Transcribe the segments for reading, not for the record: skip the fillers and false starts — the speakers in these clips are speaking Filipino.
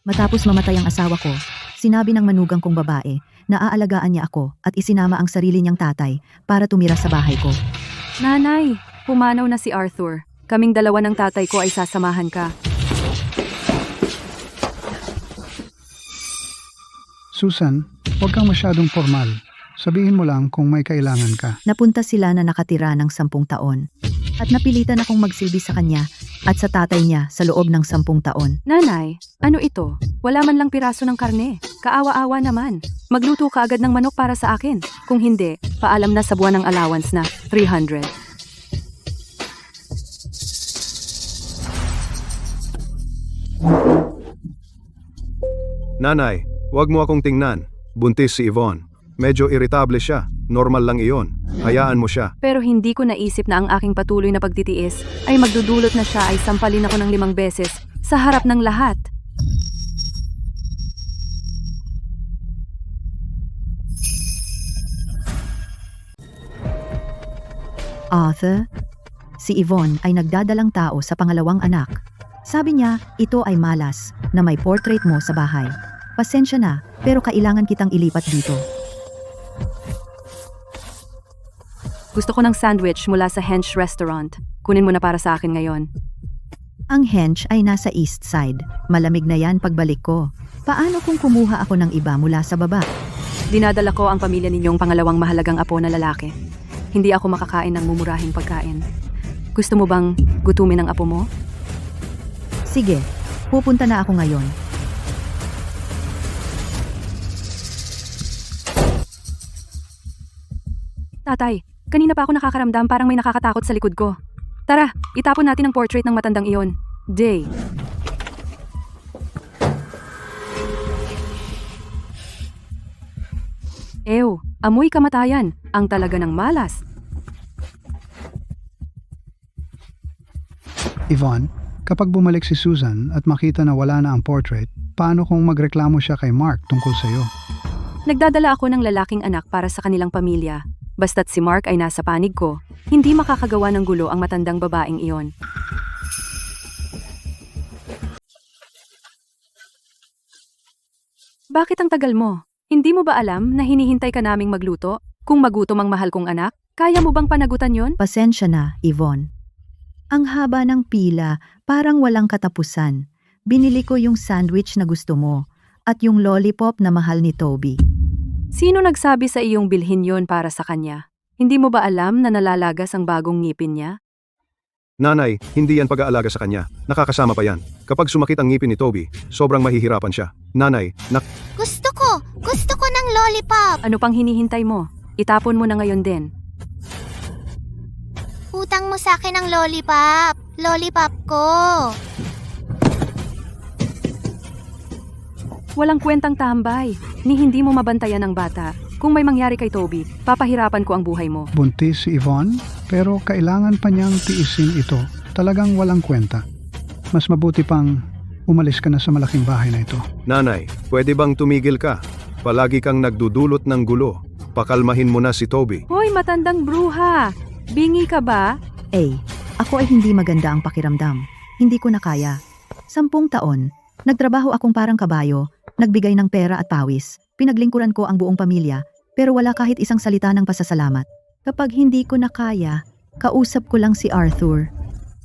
Matapos mamatay ang asawa ko, sinabi ng manugang kong babae na aalagaan niya ako at isinama ang sarili niyang tatay para tumira sa bahay ko. Nanay, pumanaw na si Arthur. Kaming dalawa ng tatay ko ay sasamahan ka. Susan, huwag kang masyadong formal. Sabihin mo lang kung may kailangan ka. Napunta sila na nakatira ng 10 taon at napilitan akong magsilbi sa kanya at sa tatay niya sa loob ng 10 taon. Nanay, ano ito? Wala man lang piraso ng karne. Kaawa-awa naman. Magluto ka agad ng manok para sa akin. Kung hindi, paalam na sa buwan ng allowance na 300. Nanay, huwag mo akong tingnan. Buntis si Yvonne. Medyo irritable siya. Normal lang iyon. Hayaan mo siya. Pero hindi ko naisip na ang aking patuloy na pagtitiis ay magdudulot na siya ay sampalin ako ng 5 beses sa harap ng lahat. Arthur, si Yvonne ay nagdadalang tao sa pangalawang anak. Sabi niya, ito ay malas na may portrait mo sa bahay. Pasensya na, pero kailangan kitang ilipat dito. Gusto ko ng sandwich mula sa Hench Restaurant. Kunin mo na para sa akin ngayon. Ang hench ay nasa east side. Malamig na yan pagbalik ko. Paano kung kumuha ako ng iba mula sa baba? Dinadala ko ang pamilya ninyong pangalawang mahalagang apo na lalaki. Hindi ako makakain ng mumurahing pagkain. Gusto mo bang gutumin ang apo mo? Sige, pupunta na ako ngayon. Tatay, kanina pa ako nakakaramdam parang may nakakatakot sa likod ko. Tara, itapon natin ang portrait ng matandang iyon. Day. Ew, amoy kamatayan. Ang talaga ng malas. Yvonne, kapag bumalik si Susan at makita na wala na ang portrait, paano kung magreklamo siya kay Mark tungkol sa'yo? Nagdadala ako ng lalaking anak para sa kanilang pamilya. Basta't si Mark ay nasa panig ko, hindi makakagawa ng gulo ang matandang babaeng iyon. Bakit ang tagal mo? Hindi mo ba alam na hinihintay ka naming magluto? Kung magutom ang mahal kong anak, kaya mo bang panagutan yon? Pasensya na, Yvonne. Ang haba ng pila, parang walang katapusan. Binili ko yung sandwich na gusto mo at yung lollipop na mahal ni Toby. Sino nagsabi sa iyong bilhin yon para sa kanya? Hindi mo ba alam na nalalagas ang bagong ngipin niya? Nanay, hindi yan pag-aalaga sa kanya. Nakakasama pa yan. Kapag sumakit ang ngipin ni Toby, sobrang mahihirapan siya. Nanay, Gusto ko ng lollipop. Ano pang hinihintay mo? Itapon mo na ngayon din. Utang mo sa akin ng lollipop. Lollipop ko. Walang kwentang tambay, ni hindi mo mabantayan ang bata. Kung may mangyari kay Toby, papahirapan ko ang buhay mo. Buntis si Yvonne, pero kailangan pa niyang tiisin ito. Talagang walang kwenta. Mas mabuti pang umalis ka na sa malaking bahay na ito. nanay, pwede bang tumigil ka? Palagi kang nagdudulot ng gulo. Pakalmahin mo na si Toby. Hoy, matandang bruha! Bingi ka ba? Ako ay hindi maganda ang pakiramdam. Hindi ko na kaya. 10 taon, nagtrabaho akong parang kabayo, nagbigay ng pera at pawis. Pinaglingkuran ko ang buong pamilya, pero wala kahit isang salita ng pasasalamat. Kapag hindi ko na kaya, kausap ko lang si Arthur.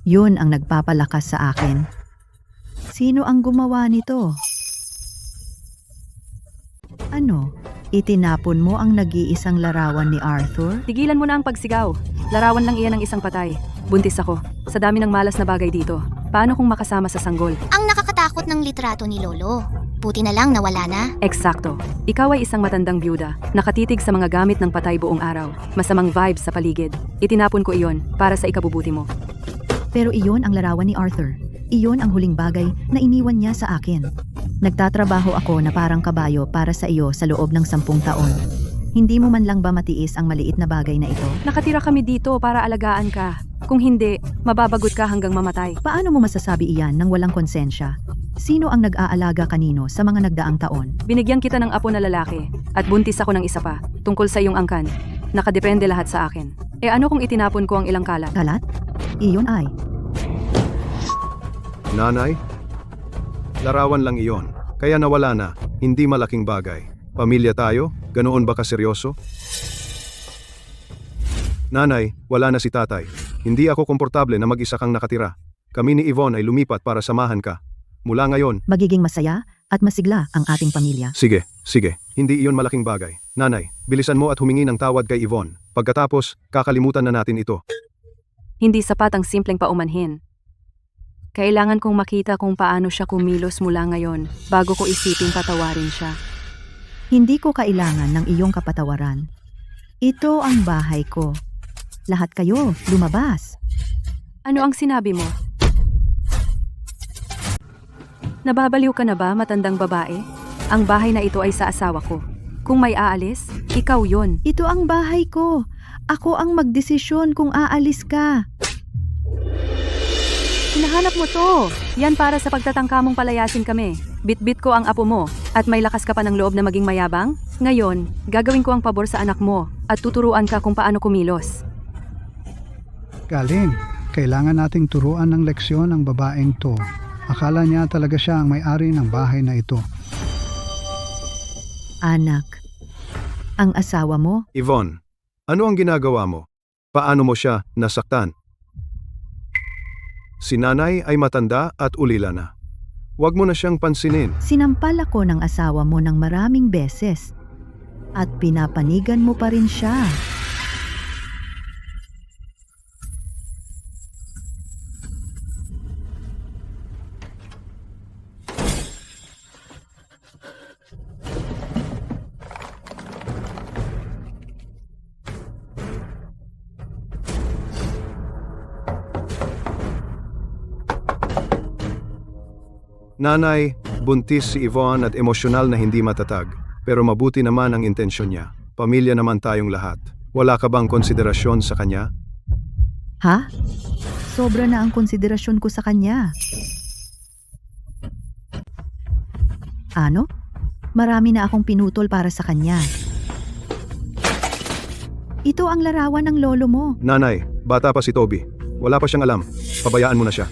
Yun ang nagpapalakas sa akin. Sino ang gumawa nito? Ano? Itinapon mo ang nag-iisang larawan ni Arthur? Tigilan mo na ang pagsigaw. Larawan lang iyan ng isang patay. Buntis ako. Sa dami ng malas na bagay dito. Paano kung makasama sa sanggol? Ang nakakatakot ng litrato ni Lolo. Buti na lang nawala na. Eksakto. Ikaw ay isang matandang byuda. Nakatitig sa mga gamit ng patay buong araw. Masamang vibes sa paligid. Itinapon ko iyon para sa ikabubuti mo. Pero iyon ang larawan ni Arthur. Iyon ang huling bagay na iniwan niya sa akin. Nagtatrabaho ako na parang kabayo para sa iyo sa loob ng 10 taon. Hindi mo man lang ba matiis ang maliit na bagay na ito? Nakatira kami dito para alagaan ka. Kung hindi, mababagot ka hanggang mamatay. Paano mo masasabi iyan nang walang konsensya? Sino ang nag-aalaga kanino sa mga nagdaang taon? Binigyan kita ng apo na lalaki at buntis ako ng isa pa tungkol sa iyong angkan. Nakadepende lahat sa akin. Ano kung itinapon ko ang ilang kalat? Kalat? Iyon ay. Nanay, larawan lang iyon. Kaya nawala na, hindi malaking bagay. Pamilya tayo, ganoon ba kaseryoso? Nanay, wala na si tatay. Hindi ako komportable na mag-isa kang nakatira. Kami ni Yvonne ay lumipat para samahan ka. Mula ngayon, Magiging masaya at masigla ang ating pamilya. sige, hindi iyon malaking bagay. Nanay, bilisan mo at humingi ng tawad kay Yvonne. Pagkatapos, kakalimutan na natin ito. Hindi sapat ang simpleng paumanhin. Kailangan kong makita kung paano siya kumilos mula ngayon bago ko isiping patawarin siya. Hindi ko kailangan ng iyong kapatawaran. Ito ang bahay ko. Lahat kayo, lumabas. Ano ang sinabi mo? Nababaliw ka na ba, matandang babae? Ang bahay na ito ay sa asawa ko. Kung may aalis, ikaw yon. Ito ang bahay ko. Ako ang magdesisyon kung aalis ka. Hinahanap mo to. Yan para sa pagtatangka mong palayasin kami. Bitbit ko ang apo mo at may lakas ka pa ng loob na maging mayabang? Ngayon, gagawin ko ang pabor sa anak mo at tuturuan ka kung paano kumilos. Galing, kailangan nating turuan ng leksyon ang babaeng to. Akala niya talaga siya ang may-ari ng bahay na ito. Anak, ang asawa mo, Yvonne, ano ang ginagawa mo? Paano mo siya nasaktan? Si nanay ay matanda at ulila na. Huwag mo na siyang pansinin. sinampal ako ng asawa mo ng maraming beses. At pinapanigan mo pa rin siya. Nanay, buntis si Yvonne at emosyonal na hindi matatag. Pero mabuti naman ang intensyon niya. Pamilya naman tayong lahat. Wala ka bang konsiderasyon sa kanya? Ha? Sobra na ang konsiderasyon ko sa kanya. Ano? Marami na akong pinutol para sa kanya. Ito ang larawan ng lolo mo. Nanay, bata pa si Toby. Wala pa siyang alam. Pabayaan mo na siya.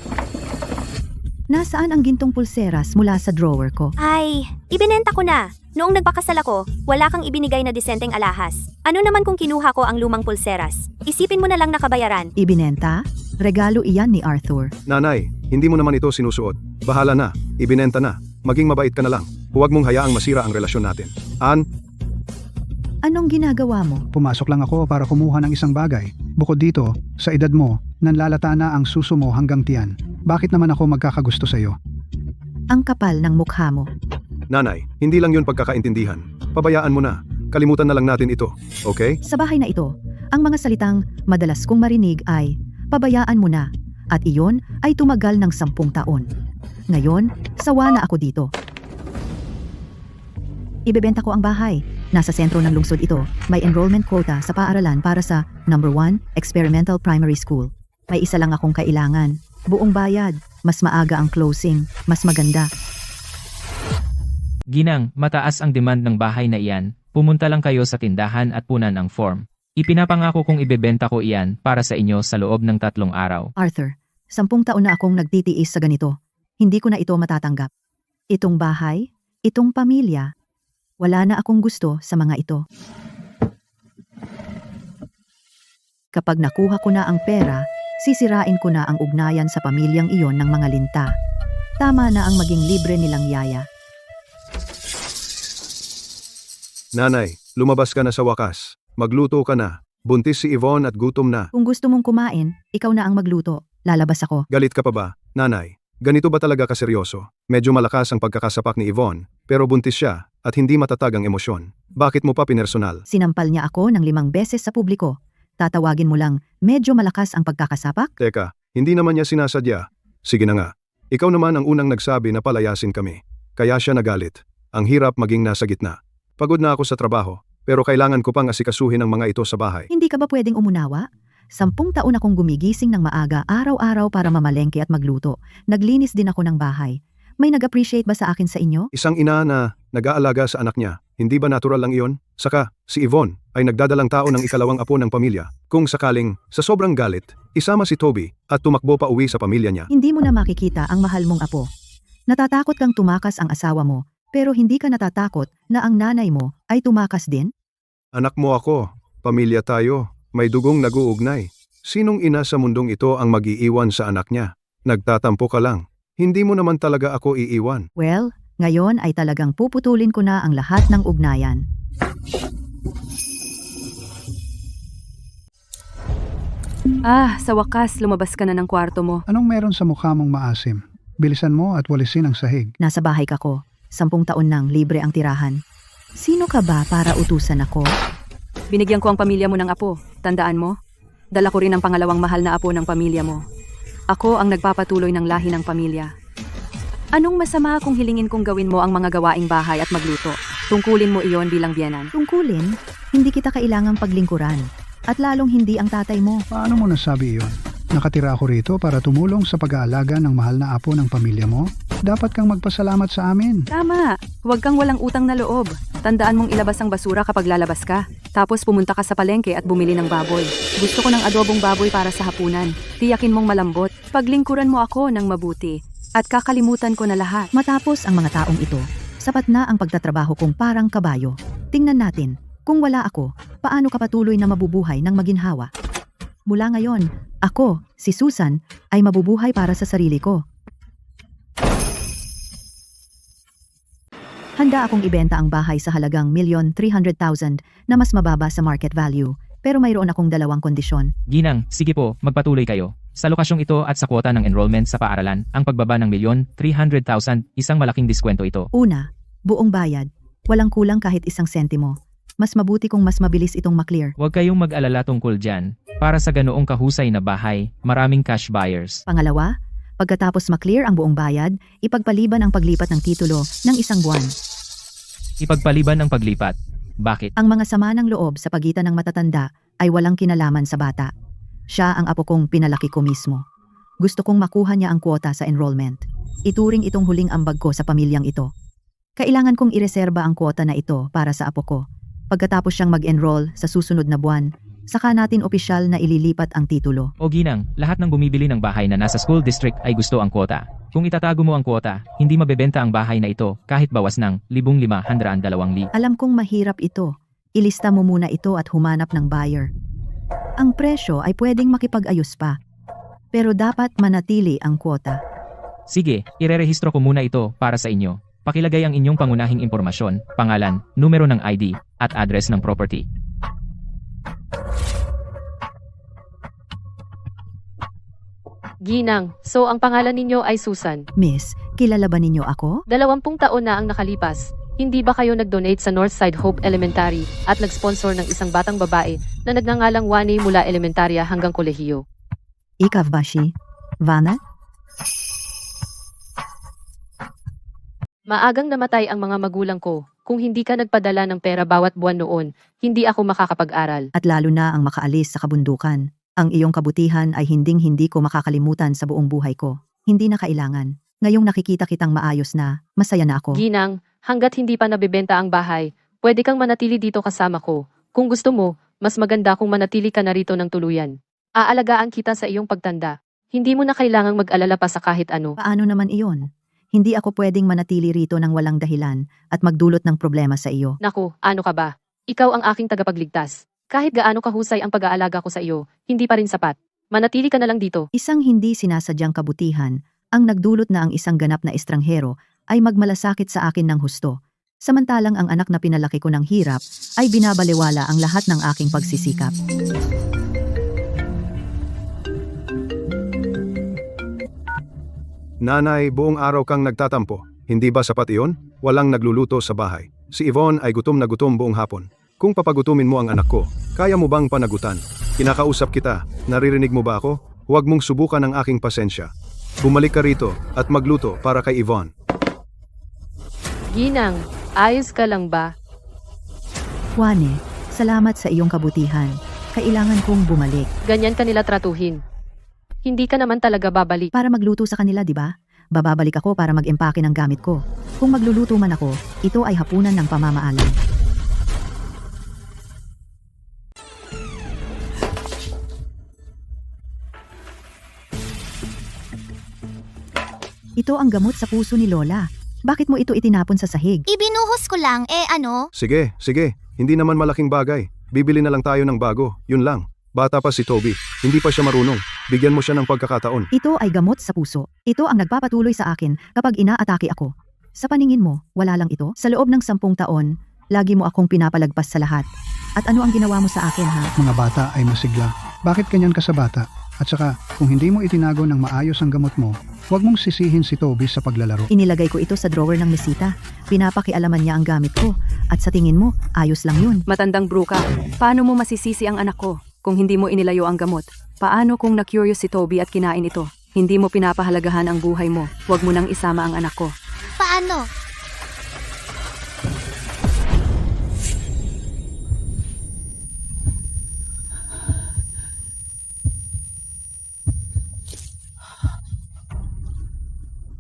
Nasaan ang gintong pulseras mula sa drawer ko? Ay, ibinenta ko na. Noong nagpakasal ako, wala kang ibinigay na disenteng alahas. Ano naman kung kinuha ko ang lumang pulseras? Isipin mo na lang nakabayaran. Ibinenta? Regalo iyan ni Arthur. Nanay, hindi mo naman ito sinusuot. Bahala na. Ibinenta na. Maging mabait ka na lang. Huwag mong hayaang masira ang relasyon natin. Anong ginagawa mo? Pumasok lang ako para kumuha ng isang bagay. Bukod dito, sa edad mo, nanlalata na ang suso mo hanggang tiyan. Bakit naman ako magkakagusto sa iyo? Ang kapal ng mukha mo. Nanay, hindi lang yun pagkakaintindihan. Pabayaan mo na. Kalimutan na lang natin ito. Okay? Sa bahay na ito, ang mga salitang madalas kong marinig ay, pabayaan mo na, at iyon ay tumagal ng 10 taon. Ngayon, sawa na ako dito. Ibebenta ko ang bahay. Nasa sentro ng lungsod ito, may enrollment quota sa paaralan para sa number 1 Experimental Primary School. May isa lang akong kailangan. Buong bayad, mas maaga ang closing, mas maganda. Ginang, mataas ang demand ng bahay na iyan. Pumunta lang kayo sa tindahan at punan ang form. Ipinapangako kong ibebenta ko iyan para sa inyo sa loob ng 3 araw. Arthur, 10 taon na akong nagtitiis sa ganito. Hindi ko na ito matatanggap. Itong bahay, itong pamilya, wala na akong gusto sa mga ito. Kapag nakuha ko na ang pera, sisirain ko na ang ugnayan sa pamilyang iyon ng mga linta. Tama na ang maging libre nilang yaya. Nanay, lumabas ka na sa wakas. Magluto ka na. Buntis si Yvonne at gutom na. Kung gusto mong kumain, ikaw na ang magluto. Lalabas ako. Galit ka pa ba, nanay? Ganito ba talaga kaseryoso? Medyo malakas ang pagkakasapak ni Yvonne, pero buntis siya at hindi matatag ang emosyon. Bakit mo pa pinersonal? Sinampal niya ako ng 5 beses sa publiko. Tatawagin mo lang, medyo malakas ang pagkakasapak? Teka, hindi naman niya sinasadya. Sige na nga. Ikaw naman ang unang nagsabi na palayasin kami. Kaya siya nagalit. Ang hirap maging nasa gitna. Pagod na ako sa trabaho, pero kailangan ko pang asikasuhin ang mga ito sa bahay. Hindi ka ba pwedeng umunawa? 10 taon akong gumigising ng maaga araw-araw para mamalengke at magluto. Naglinis din ako ng bahay. May nag-appreciate ba sa akin sa inyo? Isang ina na nag-aalaga sa anak niya, hindi ba natural lang iyon? Saka, si Yvonne ay nagdadalang tao ng ikalawang apo ng pamilya. Kung sakaling, sa sobrang galit, isama si Toby at tumakbo pa uwi sa pamilya niya. Hindi mo na makikita ang mahal mong apo. Natatakot kang tumakas ang asawa mo Pero hindi ka natatakot na ang nanay mo ay tumakas din? Anak mo ako, pamilya tayo, may dugong nag-uugnay. Sinong ina sa mundong ito ang mag-iiwan sa anak niya? Nagtatampo ka lang. Hindi mo naman talaga ako iiwan. Well, ngayon ay talagang puputulin ko na ang lahat ng ugnayan. Sa wakas, lumabas ka na ng kwarto mo. Anong meron sa mukha mong maasim? Bilisan mo at walisin ang sahig. Nasa bahay ka ko. 10 taon nang libre ang tirahan. Sino ka ba para utusan ako? Binigyan ko ang pamilya mo ng apo. Tandaan mo? Dala ko rin ang pangalawang mahal na apo ng pamilya mo. Ako ang nagpapatuloy ng lahi ng pamilya. Anong masama kung hilingin kong gawin mo ang mga gawaing bahay at magluto? Tungkulin mo iyon bilang biyenan. Tungkulin, hindi kita kailangang paglingkuran. At lalong hindi ang tatay mo. Paano mo nasabi iyon? Nakatira ako rito para tumulong sa pag-aalaga ng mahal na apo ng pamilya mo. Dapat kang magpasalamat sa amin. Tama, huwag kang walang utang na loob. Tandaan mong ilabas ang basura kapag lalabas ka. Tapos pumunta ka sa palengke at bumili ng baboy. Gusto ko ng adobong baboy para sa hapunan. Tiyakin mong malambot. Paglingkuran mo ako ng mabuti. At kakalimutan ko na lahat. Matapos ang mga taong ito, sapat na ang pagtatrabaho kong parang kabayo. Tingnan natin, kung wala ako, paano ka patuloy na mabubuhay ng maginhawa? Mula ngayon, ako, si Susan, ay mabubuhay para sa sarili ko. Handa akong ibenta ang bahay sa halagang 1,300,000 na mas mababa sa market value, pero mayroon akong dalawang kondisyon. Ginang, sige po, magpatuloy kayo. Sa lokasyong ito at sa kwota ng enrollment sa paaralan, ang pagbaba ng 1,300,000, isang malaking diskwento ito. Una, buong bayad, walang kulang kahit 1 sentimo. Mas mabuti kung mas mabilis itong maklear. Huwag kayong mag-alala tungkol dyan. Para sa ganoong kahusay na bahay, maraming cash buyers. Pangalawa, pagkatapos maklear ang buong bayad, ipagpaliban ang paglipat ng titulo ng 1 buwan. Ipagpaliban ang paglipat. Bakit? Ang mga sama ng loob sa pagitan ng matatanda ay walang kinalaman sa bata. Siya ang apo kong pinalaki ko mismo. Gusto kong makuha niya ang kwota sa enrollment. Ituring itong huling ambag ko sa pamilyang ito. Kailangan kong ireserba ang kwota na ito para sa apo ko. Pagkatapos siyang mag-enroll sa susunod na buwan, saka natin opisyal na ililipat ang titulo. O ginang, lahat ng bumibili ng bahay na nasa school district ay gusto ang kwota. Kung itatago mo ang kwota, hindi mabebenta ang bahay na ito kahit bawas ng 1,502,000. Alam kong mahirap ito. Ilista mo muna ito at humanap ng buyer. Ang presyo ay pwedeng makipag-ayos pa. Pero dapat manatili ang kwota. Sige, irerehistro ko muna ito para sa inyo. Pakilagay ang inyong pangunahing impormasyon, pangalan, numero ng ID, at address ng property. Ginang, so ang pangalan ninyo ay Susan. Miss, kilala ba ninyo ako? 20 taon na ang nakalipas. Hindi ba kayo nag-donate sa Northside Hope Elementary at nag-sponsor ng isang batang babae na nagngangalang Wani mula elementarya hanggang kolehiyo? Ikaw ba si Vanna? Maagang namatay ang mga magulang ko. Kung hindi ka nagpadala ng pera bawat buwan noon, hindi ako makakapag-aral. At lalo na ang makaalis sa kabundukan. Ang iyong kabutihan ay hinding-hindi ko makakalimutan sa buong buhay ko. Hindi na kailangan. Ngayong nakikita kitang maayos na, masaya na ako. Ginang, hanggat hindi pa nabebenta ang bahay, pwede kang manatili dito kasama ko. Kung gusto mo, mas maganda kung manatili ka na rito ng tuluyan. Aalagaan kita sa iyong pagtanda. Hindi mo na kailangang mag-alala pa sa kahit ano. Paano naman iyon? Hindi ako pwedeng manatili rito ng walang dahilan at magdulot ng problema sa iyo. Naku, ano ka ba? Ikaw ang aking tagapagligtas. Kahit gaano kahusay ang pag-aalaga ko sa iyo, hindi pa rin sapat. Manatili ka na lang dito. Isang hindi sinasadyang kabutihan ang nagdulot na ang isang ganap na estranghero ay magmalasakit sa akin ng husto. Samantalang ang anak na pinalaki ko ng hirap ay binabaliwala ang lahat ng aking pagsisikap. Nanay, buong araw kang nagtatampo. Hindi ba sapat iyon? Walang nagluluto sa bahay. Si Yvonne ay gutom na gutom buong hapon. Kung papagutumin mo ang anak ko, kaya mo bang panagutan? Kinakausap kita, naririnig mo ba ako? Huwag mong subukan ang aking pasensya. Bumalik ka rito at magluto para kay Yvonne. Ginang, ayos ka lang ba? Juane, salamat sa iyong kabutihan. Kailangan kong bumalik. Ganyan ka nila tratuhin. Hindi ka naman talaga babalik. Para magluto sa kanila, di ba? Bababalik ako para mag-empake ng gamit ko. Kung magluluto man ako, ito ay hapunan ng pamamaalam. Ito ang gamot sa puso ni Lola. Bakit mo ito itinapon sa sahig? Ibinuhos ko lang, ano? Sige, sige. Hindi naman malaking bagay. Bibili na lang tayo ng bago. Yun lang. Bata pa si Toby. Hindi pa siya marunong. Bigyan mo siya ng pagkakataon. Ito ay gamot sa puso. Ito ang nagpapatuloy sa akin kapag inaatake ako. Sa paningin mo, wala lang ito? Sa loob ng 10 taon, lagi mo akong pinapalagpas sa lahat. At ano ang ginawa mo sa akin, ha? Mga bata ay masigla. Bakit ganyan ka sa bata? At saka, kung hindi mo itinago ng maayos ang gamot mo, huwag mong sisihin si Toby sa paglalaro. Inilagay ko ito sa drawer ng mesita. Pinapakialaman niya ang gamit ko. At sa tingin mo, ayos lang yun. Matandang bruka, paano mo masisisi ang anak ko kung hindi mo inilayo ang gamot? Paano kung na-curious si Toby at kinain ito? Hindi mo pinapahalagahan ang buhay mo. Huwag mo nang isama ang anak ko. Paano?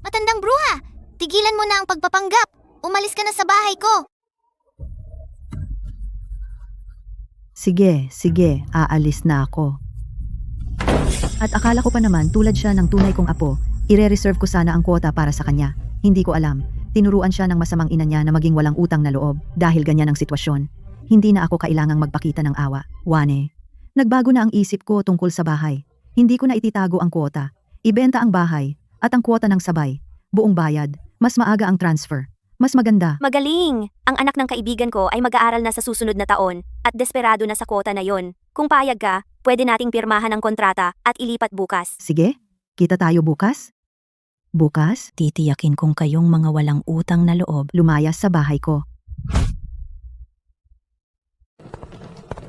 Matandang bruha, tigilan mo na ang pagpapanggap. Umalis ka na sa bahay ko. Sige, sige, aalis na ako. At akala ko pa naman tulad siya ng tunay kong apo, ire-reserve ko sana ang kwota para sa kanya. Hindi ko alam, tinuruan siya ng masamang ina niya na maging walang utang na loob dahil ganyan ang sitwasyon. Hindi na ako kailangang magpakita ng awa. Wane, nagbago na ang isip ko tungkol sa bahay. Hindi ko na ititago ang kwota. Ibenta ang bahay at ang kwota ng sabay. Buong bayad, mas maaga ang transfer. Mas maganda. Magaling! Ang anak ng kaibigan ko ay mag-aaral na sa susunod na taon at desperado na sa kwota na yon. Kung payag ka, pwede nating pirmahan ang kontrata at ilipat bukas. Sige, kita tayo bukas? Bukas, titiyakin kong kayong mga walang utang na loob lumayas sa bahay ko.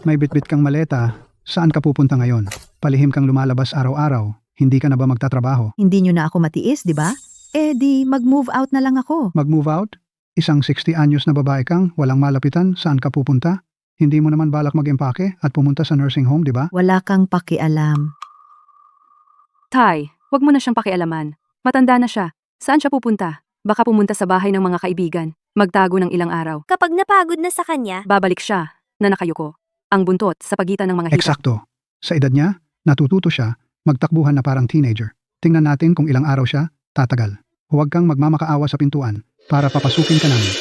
May bitbit kang maleta. Saan ka pupunta ngayon? Palihim kang lumalabas araw-araw. Hindi ka na ba magtatrabaho? Hindi nyo na ako matiis, di ba? Eh di, mag-move out na lang ako. Mag-move out? Isang 60 anyos na babae kang, walang malapitan, saan ka pupunta? Hindi mo naman balak mag-empake at pumunta sa nursing home, di ba? Wala kang pakialam. Tay, huwag mo na siyang pakialaman. Matanda na siya. Saan siya pupunta? Baka pumunta sa bahay ng mga kaibigan. Magtago ng ilang araw. Kapag napagod na sa kanya, Babalik siya, na nakayuko. Ang buntot sa pagitan ng mga hita. Eksakto. Sa edad niya, natututo siya, magtakbuhan na parang teenager. Tingnan natin kung ilang araw siya, tatagal. Huwag kang magmamakaawa sa pintuan para papasukin ka namin.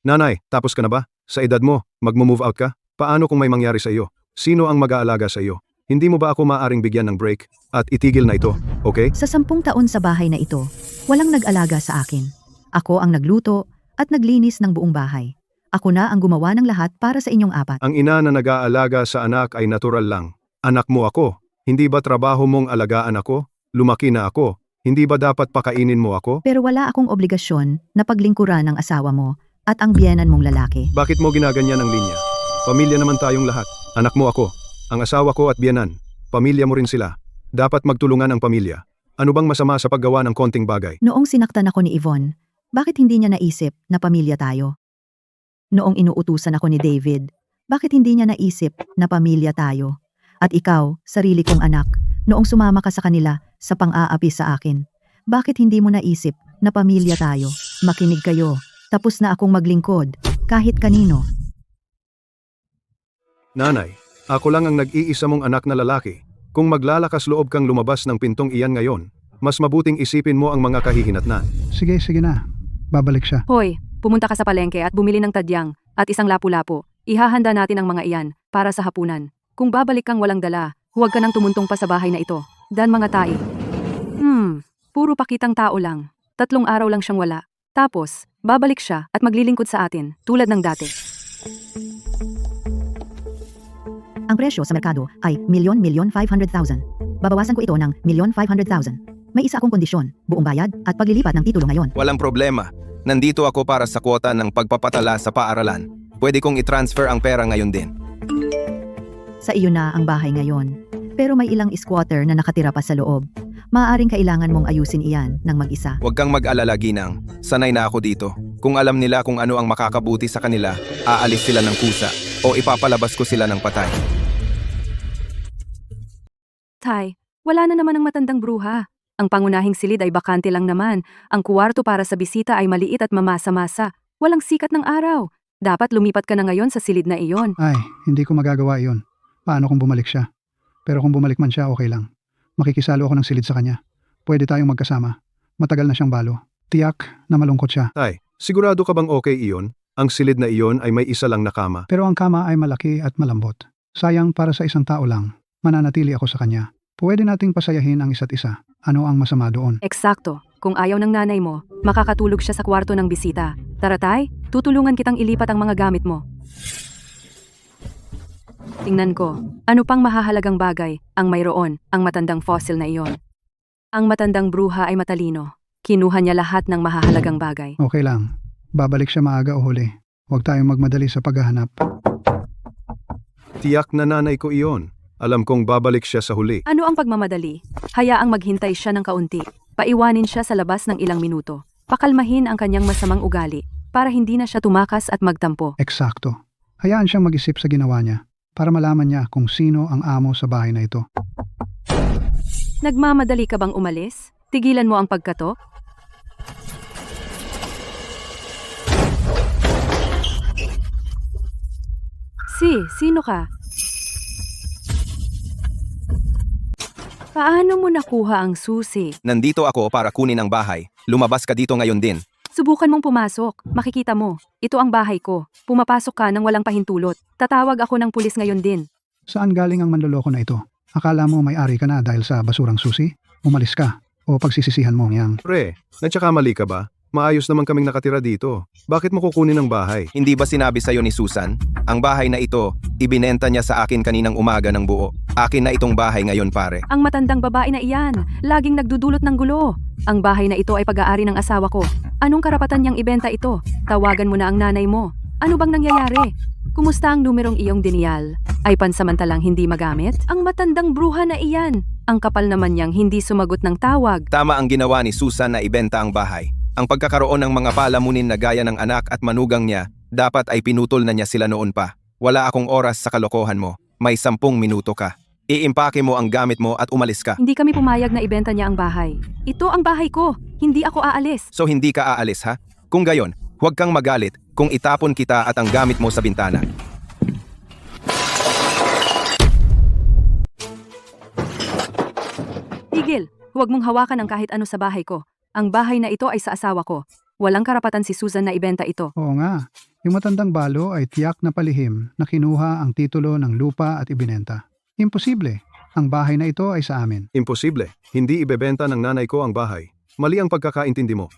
Nanay, tapos ka na ba? Sa edad mo, magmo-move out ka? Paano kung may mangyari sa iyo? Sino ang mag-aalaga sa iyo? Hindi mo ba ako maaring bigyan ng break at itigil na ito, okay? Sa 10 taon sa bahay na ito, walang nag-alaga sa akin. Ako ang nagluto at naglinis ng buong bahay. Ako na ang gumawa ng lahat para sa inyong 4. Ang ina na nag-aalaga sa anak ay natural lang. Anak mo ako. Hindi ba trabaho mong alagaan ako? Lumaki na ako. Hindi ba dapat pakainin mo ako? Pero wala akong obligasyon na paglingkuran ng asawa mo at ang biyenan mong lalaki. Bakit mo ginaganyan ang linya? Pamilya naman tayong lahat. Anak mo ako. Ang asawa ko at biyenan. Pamilya mo rin sila. Dapat magtulungan ang pamilya. Ano bang masama sa paggawa ng konting bagay? Noong sinaktan ako ni Yvonne, bakit hindi niya naisip na pamilya tayo? Noong inuutusan ako ni David, bakit hindi niya naisip na pamilya tayo? At ikaw, sarili kong anak, noong sumama ka sa kanila sa pang-aapi sa akin, bakit hindi mo naisip na pamilya tayo? Makinig kayo, tapos na akong maglingkod, kahit kanino. Nanay, ako lang ang nag-iisa mong anak na lalaki. Kung maglalakas loob kang lumabas ng pintong iyan ngayon, mas mabuting isipin mo ang mga kahihinatnan. Sige, sige na. Babalik siya. Hoy, pumunta ka sa palengke at bumili ng tadyang at isang lapu-lapu. Ihahanda natin ang mga iyan para sa hapunan. Kung babalik kang walang dala, huwag ka nang tumuntong pa sa bahay na ito. Dan mga tai. Puro pakitang tao lang. 3 araw lang siyang wala. Tapos, babalik siya at maglilingkod sa atin, tulad ng dati. Ang presyo sa merkado ay 1,500,000. Babawasan ko ito ng 1,500,000. May isa akong kondisyon, buong bayad at paglilipat ng titulo ngayon. Walang problema. Nandito ako para sa kwota ng pagpapatala sa paaralan. Pwede kong i-transfer ang pera ngayon din. Sa iyo na ang bahay ngayon. Pero may ilang squatter na nakatira pa sa loob. Maaaring kailangan mong ayusin iyan ng mag-isa. Huwag kang mag-alala, Ginang. Sanay na ako dito. Kung alam nila kung ano ang makakabuti sa kanila, aalis sila ng kusa o ipapalabas ko sila ng patay. Tay, wala na naman ang matandang bruha. Ang pangunahing silid ay bakante lang naman. Ang kuwarto para sa bisita ay maliit at mamasa-masa. Walang sikat ng araw. Dapat lumipat ka na ngayon sa silid na iyon. Ay, hindi ko magagawa iyon. Paano kung bumalik siya? Pero kung bumalik man siya, okay lang. Makikisalo ako ng silid sa kanya. Pwede tayong magkasama. Matagal na siyang balo. Tiyak na malungkot siya. Tay, sigurado ka bang okay iyon? Ang silid na iyon ay may isa lang na kama. Pero ang kama ay malaki at malambot. Sayang para sa isang tao lang. Mananatili ako sa kanya. Pwede nating pasayahin ang isa't isa. Ano ang masama doon? Eksakto. Kung ayaw ng nanay mo, makakatulog siya sa kwarto ng bisita. Tara tay, tutulungan kitang ilipat ang mga gamit mo. Tingnan ko, ano pang mahahalagang bagay ang mayroon ang matandang fossil na iyon. Ang matandang bruha ay matalino. Kinuha niya lahat ng mahahalagang bagay. Okay lang. Babalik siya maaga o huli. Huwag tayong magmadali sa paghahanap. Tiyak na nanay ko iyon. Alam kong babalik siya sa huli. Ano ang pagmamadali? Hayaang maghintay siya ng kaunti. Paiwanin siya sa labas ng ilang minuto. Pakalmahin ang kanyang masamang ugali para hindi na siya tumakas at magtampo. Eksakto. Hayaan siyang mag-isip sa ginawa niya para malaman niya kung sino ang amo sa bahay na ito. Nagmamadali ka bang umalis? Tigilan mo ang pagkatok? Sino ka? Paano mo nakuha ang susi? Nandito ako para kunin ang bahay. Lumabas ka dito ngayon din. Subukan mong pumasok. Makikita mo. Ito ang bahay ko. Pumapasok ka nang walang pahintulot. Tatawag ako ng pulis ngayon din. Saan galing ang manloloko na ito? Akala mo may-ari ka na dahil sa basurang susi? Umalis ka o pagsisisihan mo yang. Pre, nagsakamali ka ba? Maayos naman kaming nakatira dito. Bakit mo kukunin ang bahay? Hindi ba sinabi sa'yo ni Susan? Ang bahay na ito, ibinenta niya sa akin kaninang umaga ng buo. Akin na itong bahay ngayon pare. Ang matandang babae na iyan, laging nagdudulot ng gulo. Ang bahay na ito ay pag-aari ng asawa ko. Anong karapatan niyang ibenta ito? Tawagan mo na ang nanay mo. Ano bang nangyayari? Kumusta ang numerong iyong diniyal? Ay pansamantalang hindi magamit? Ang matandang bruha na iyan. Ang kapal naman niyang hindi sumagot ng tawag. Tama ang ginawa ni Susan na ibenta ang bahay. Ang pagkakaroon ng mga palamunin na gaya ng anak at manugang niya, dapat ay pinutol na niya sila noon pa. Wala akong oras sa kalokohan mo. May 10 minuto ka. Iimpake mo ang gamit mo at umalis ka. Hindi kami pumayag na ibenta niya ang bahay. Ito ang bahay ko. Hindi ako aalis. So hindi ka aalis ha? Kung gayon, huwag kang magalit kung itapon kita at ang gamit mo sa bintana. Tigil, huwag mong hawakan ang kahit ano sa bahay ko. Ang bahay na ito ay sa asawa ko. Walang karapatan si Susan na ibenta ito. Oo nga. Yung matandang balo ay tiyak na palihim na kinuha ang titulo ng lupa at ibinenta. Imposible. Ang bahay na ito ay sa amin. Imposible. Hindi ibebenta ng nanay ko ang bahay. Mali ang pagkakaintindi mo.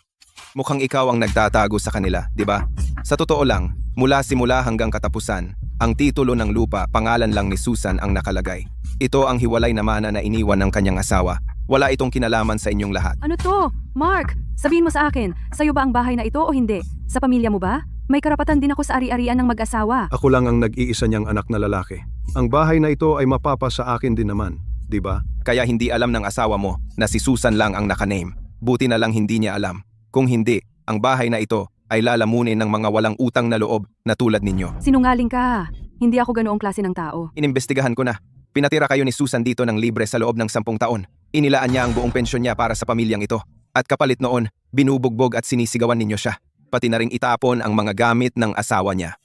Mukhang ikaw ang nagtatago sa kanila, di ba? Sa totoo lang, mula simula hanggang katapusan, ang titulo ng lupa pangalan lang ni Susan ang nakalagay. Ito ang hiwalay na mana na iniwan ng kanyang asawa. Wala itong kinalaman sa inyong lahat. Ano to? Mark, sabihin mo sa akin, sa'yo ba ang bahay na ito o hindi? Sa pamilya mo ba? May karapatan din ako sa ari-arian ng mag-asawa. Ako lang ang nag-iisa niyang anak na lalaki. Ang bahay na ito ay mapapa sa akin din naman, di ba? Kaya hindi alam ng asawa mo na si Susan lang ang nakaname. Buti na lang hindi niya alam. Kung hindi, ang bahay na ito ay lalamunin ng mga walang utang na loob na tulad ninyo. Sinungaling ka. Hindi ako ganoong klase ng tao. Inimbestigahan ko na. Pinatira kayo ni Susan dito ng libre sa loob ng 10 taon. Inilaan niya ang buong pensyon niya para sa pamilyang ito. At kapalit noon, binubugbog at sinisigawan ninyo siya. Pati na ring itapon ang mga gamit ng asawa niya.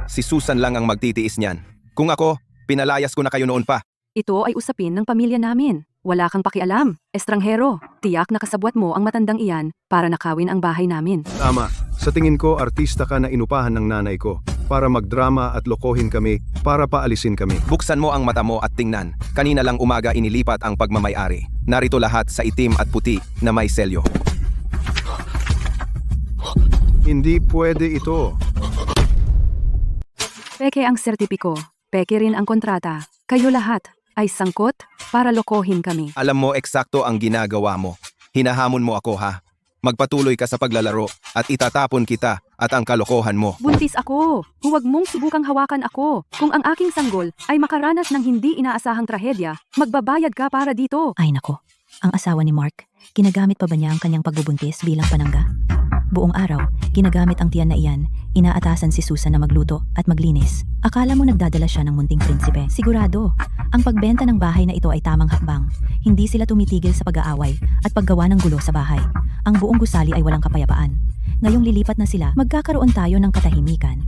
Si Susan lang ang magtitiis niyan. Kung ako, pinalayas ko na kayo noon pa. Ito ay usapin ng pamilya namin. Wala kang pakialam. Estranghero, tiyak na kasabwat mo ang matandang iyan para nakawin ang bahay namin. Tama. Sa tingin ko, artista ka na inupahan ng nanay ko para magdrama at lokohin kami, para paalisin kami. Buksan mo ang mata mo at tingnan. Kanina lang umaga inilipat ang pagmamay-ari. Narito lahat sa itim at puti na may selyo. Hindi pwede ito. Peke ang sertipiko. Peke rin ang kontrata. Kayo lahat ay sangkot para lokohin kami. Alam mo eksakto ang ginagawa mo. Hinahamon mo ako ha. Magpatuloy ka sa paglalaro at itatapon kita at ang kalokohan mo. Buntis ako. Huwag mong subukang hawakan ako. Kung ang aking sanggol ay makaranas ng hindi inaasahang trahedya, magbabayad ka para dito. Ay nako, ang asawa ni Mark, ginagamit pa ba niya ang kanyang pagbubuntis bilang panangga? Buong araw, ginagamit ang tiyan na iyan, inaatasan si Susan na magluto at maglinis. Akala mo nagdadala siya ng munting prinsipe. Sigurado, ang pagbenta ng bahay na ito ay tamang hakbang. Hindi sila tumitigil sa pag-aaway at paggawa ng gulo sa bahay. Ang buong gusali ay walang kapayapaan. ngayong lilipat na sila, magkakaroon tayo ng katahimikan.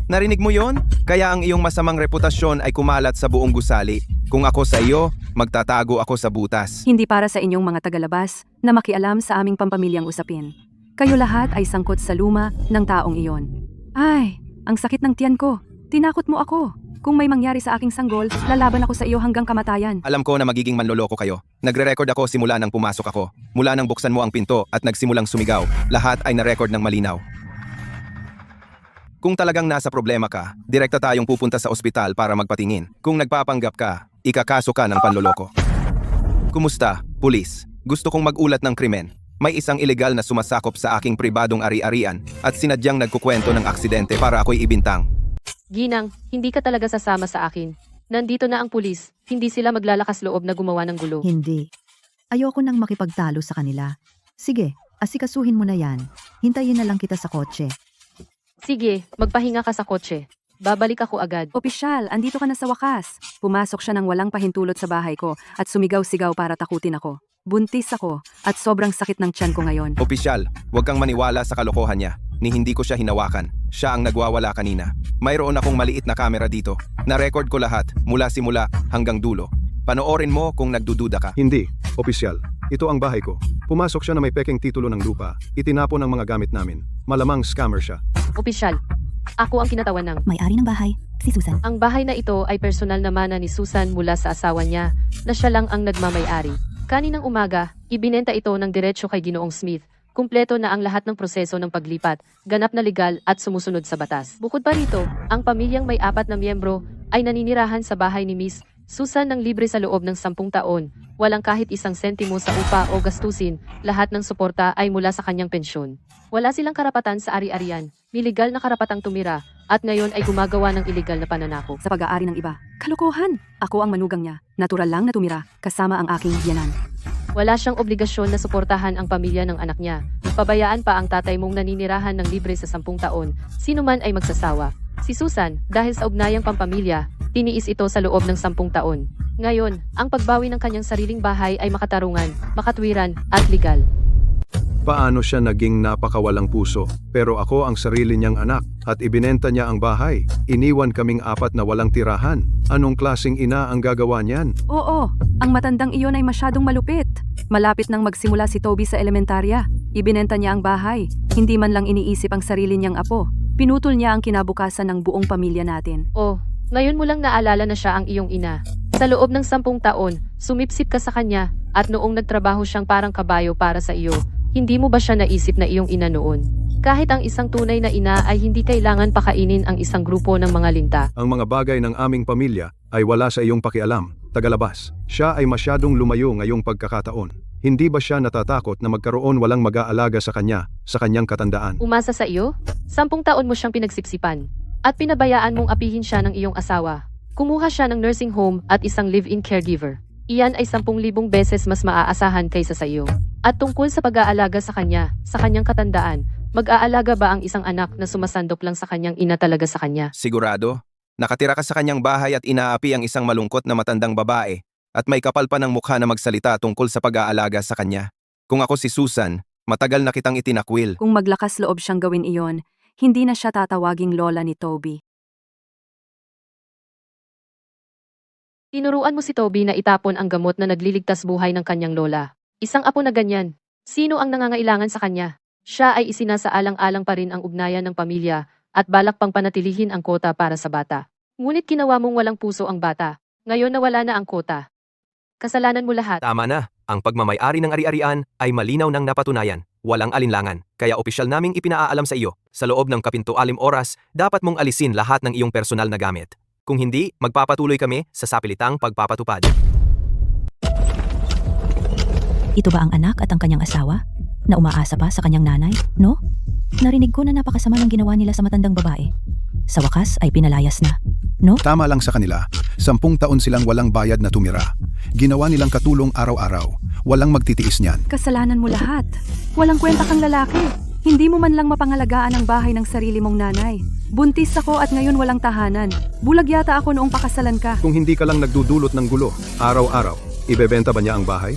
Narinig mo yon? Kaya ang iyong masamang reputasyon ay kumalat sa buong gusali. Kung ako sa iyo, magtatago ako sa butas. Hindi para sa inyong mga tagalabas na makialam sa aming pampamilyang usapin. Kayo lahat ay sangkot sa luma ng taong iyon. Ay, ang sakit ng tiyan ko. Tinakot mo ako. Kung may mangyari sa aking sanggol, lalaban ako sa iyo hanggang kamatayan. Alam ko na magiging manloloko kayo. Nagre-record ako simula nang pumasok ako. Mula nang buksan mo ang pinto at nagsimulang sumigaw, lahat ay na-record ng malinaw. Kung talagang nasa problema ka, direkta tayong pupunta sa ospital para magpatingin. Kung nagpapanggap ka, ikakaso ka ng panloloko. Kumusta, pulis? Gusto kong magulat ng krimen. May isang ilegal na sumasakop sa aking pribadong ari-arian at sinadyang nagkukwento ng aksidente para ako'y ibintang. Ginang, hindi ka talaga sasama sa akin. Nandito na ang pulis, hindi sila maglalakas loob na gumawa ng gulo. Hindi. Ayoko nang makipagtalo sa kanila. Sige, asikasuhin mo na yan. Hintayin na lang kita sa kotse. Sige, magpahinga ka sa kotse. Babalik ako agad. Opisyal, andito ka na sa wakas. Pumasok siya ng walang pahintulot sa bahay ko at sumigaw-sigaw para takutin ako. Buntis ako at sobrang sakit ng tiyan ko ngayon. Opisyal, huwag kang maniwala sa kalokohan niya. Ni hindi ko siya hinawakan. Siya ang nagwawala kanina. Mayroon akong maliit na kamera dito. Na-record ko lahat, mula simula hanggang dulo. Panoorin mo kung nagdududa ka. Hindi, opisyal. Ito ang bahay ko. Pumasok siya na may pekeng titulo ng lupa. Itinapon ang mga gamit namin. Malamang scammer siya. Opisyal, ako ang kinatawan ng... May-ari ng bahay, si Susan. Ang bahay na ito ay personal na mana ni Susan mula sa asawa niya na siya lang ang nagmamay-ari. Kaninang umaga, ibinenta ito ng diretsyo kay Ginoong Smith. Kumpleto na ang lahat ng proseso ng paglipat, ganap na legal at sumusunod sa batas. Bukod pa rito, ang pamilyang may 4 na miyembro ay naninirahan sa bahay ni Miss Susan ng libre sa loob ng 10 taon. Walang kahit isang sentimo sa upa o gastusin, lahat ng suporta ay mula sa kanyang pensyon. Wala silang karapatan sa ari-arian, miligal na karapatang tumira, at ngayon ay gumagawa ng iligal na pananakop. Sa pag-aari ng iba. Kalokohan! Ako ang manugang niya. Natural lang na tumira, kasama ang aking biyanan. Wala siyang obligasyon na suportahan ang pamilya ng anak niya. Pabayaan pa ang tatay mong naninirahan ng libre sa 10 taon. Sino man ay magsasawa. Si Susan, dahil sa ugnayang pampamilya, tiniis ito sa loob ng 10 taon. Ngayon, ang pagbawi ng kanyang sariling bahay ay makatarungan, makatwiran, at legal. Paano siya naging napakawalang puso? Pero ako ang sarili niyang anak at ibinenta niya ang bahay. Iniwan kaming 4 na walang tirahan. Anong klaseng ina ang gagawa niyan? Oo, ang matandang iyon ay masyadong malupit. Malapit nang magsimula si Toby sa elementarya. Ibinenta niya ang bahay. Hindi man lang iniisip ang sarili niyang apo. Pinutol niya ang kinabukasan ng buong pamilya natin. Oh, ngayon mo lang naalala na siya ang iyong ina. Sa loob ng 10 taon, sumipsip ka sa kanya at noong nagtrabaho siyang parang kabayo para sa iyo, hindi mo ba siya naisip na iyong ina noon? Kahit ang isang tunay na ina ay hindi kailangan pakainin ang isang grupo ng mga linta. Ang mga bagay ng aming pamilya ay wala sa iyong pakialam. Tagalabas, siya ay masyadong lumayo ngayong pagkakataon. Hindi ba siya natatakot na magkaroon walang mag-aalaga sa kanya, sa kanyang katandaan? Umasa sa iyo? 10 taon mo siyang pinagsipsipan. At pinabayaan mong apihin siya ng iyong asawa. Kumuha siya ng nursing home at isang live-in caregiver. Iyan ay 10,000 beses mas maaasahan kaysa sa iyo. At tungkol sa pag-aalaga sa kanya, sa kanyang katandaan, mag-aalaga ba ang isang anak na sumasandok lang sa kanyang ina talaga sa kanya? Sigurado? Nakatira ka sa kanyang bahay at inaapi ang isang malungkot na matandang babae at may kapal pa ng mukha na magsalita tungkol sa pag-aalaga sa kanya. Kung ako si Susan, matagal na kitang itinakwil. Kung maglakas loob siyang gawin iyon, hindi na siya tatawaging lola ni Toby. Tinuruan mo si Toby na itapon ang gamot na nagliligtas buhay ng kanyang lola. Isang apo na ganyan. Sino ang nangangailangan sa kanya? Siya ay isinasaalang-alang pa rin ang ugnayan ng pamilya at balak pang panatilihin ang kota para sa bata. Ngunit ginawa mong walang puso ang bata. Ngayon nawala na ang kota. Kasalanan mo lahat. Tama na. Ang pagmamay-ari ng ari-arian ay malinaw ng napatunayan. Walang alinlangan. Kaya opisyal naming ipinaalam sa iyo, sa loob ng 16 oras, dapat mong alisin lahat ng iyong personal na gamit. Kung hindi, magpapatuloy kami sa sapilitang pagpapatupad. Ito ba ang anak at ang kanyang asawa? Na umaasa pa sa kanyang nanay? No? Narinig ko na napakasama ng ginawa nila sa matandang babae. Sa wakas ay pinalayas na. No? Tama lang sa kanila. 10 taon silang walang bayad na tumira. Ginawa nilang katulong araw-araw. Walang magtitiis niyan. Kasalanan mo lahat. Walang kwenta kang lalaki. Hindi mo man lang mapangalagaan ang bahay ng sarili mong nanay. Buntis ako at ngayon walang tahanan. Bulag yata ako noong pakasalan ka. Kung hindi ka lang nagdudulot ng gulo, araw-araw, ibebenta ba niya ang bahay?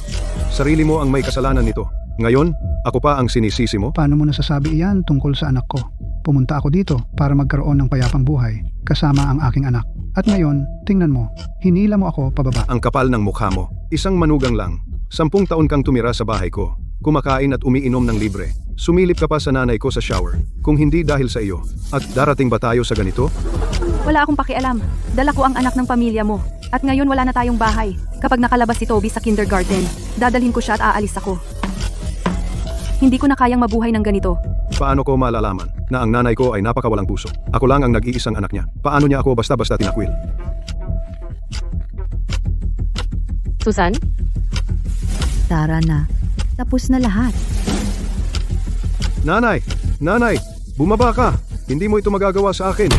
Sarili mo ang may kasalanan nito. Ngayon, ako pa ang sinisisi mo? Paano mo nasasabi iyan tungkol sa anak ko? Pumunta ako dito para magkaroon ng payapang buhay kasama ang aking anak. At ngayon, tingnan mo, hinila mo ako pababa. Ang kapal ng mukha mo. Isang manugang lang. 10 taon kang tumira sa bahay ko. Kumakain at umiinom ng libre. Sumilip ka pa sa nanay ko sa shower. Kung hindi dahil sa iyo. At darating ba tayo sa ganito? Wala akong pakialam. Dala ko ang anak ng pamilya mo. At ngayon wala na tayong bahay. Kapag nakalabas si Toby sa kindergarten, dadalhin ko siya at aalis ako. Hindi ko na kayang mabuhay ng ganito. Paano ko malalaman na ang nanay ko ay napakawalang puso? Ako lang ang nag-iisang anak niya. Paano niya ako basta-basta tinakwil? Susan? Tara na. Tapos na lahat. Nanay! Nanay! Bumaba ka! Hindi mo ito magagawa sa akin.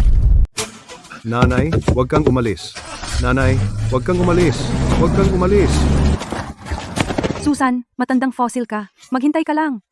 Nanay, huwag kang umalis. Nanay, huwag kang umalis. Huwag kang umalis. Susan, matandang fossil ka. Maghintay ka lang.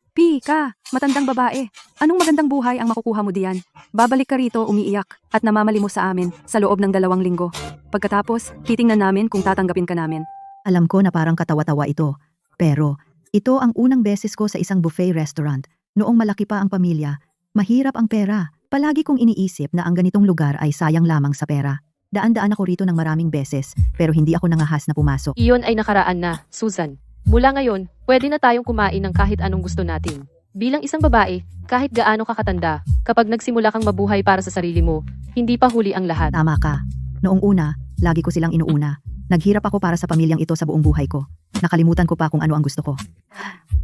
Ka, matandang babae. Anong magandang buhay ang makukuha mo diyan? Babalik ka rito umiiyak at namamali mo sa amin sa loob ng 2 linggo. Pagkatapos, titingnan namin kung tatanggapin ka namin. Alam ko na parang katawa-tawa ito. Pero, ito ang unang beses ko sa isang buffet restaurant. Noong malaki pa ang pamilya, mahirap ang pera. Palagi kong iniisip na ang ganitong lugar ay sayang lamang sa pera. Daan-daan ako rito ng maraming beses, pero hindi ako nangahas na pumasok. Iyon ay nakaraan na, Susan. Mula ngayon, pwede na tayong kumain ng kahit anong gusto natin. Bilang isang babae, kahit gaano ka katanda, kapag nagsimula kang mabuhay para sa sarili mo, hindi pa huli ang lahat. Tama ka. Noong una, lagi ko silang inuuna. Naghirap ako para sa pamilyang ito sa buong buhay ko. Nakalimutan ko pa kung ano ang gusto ko.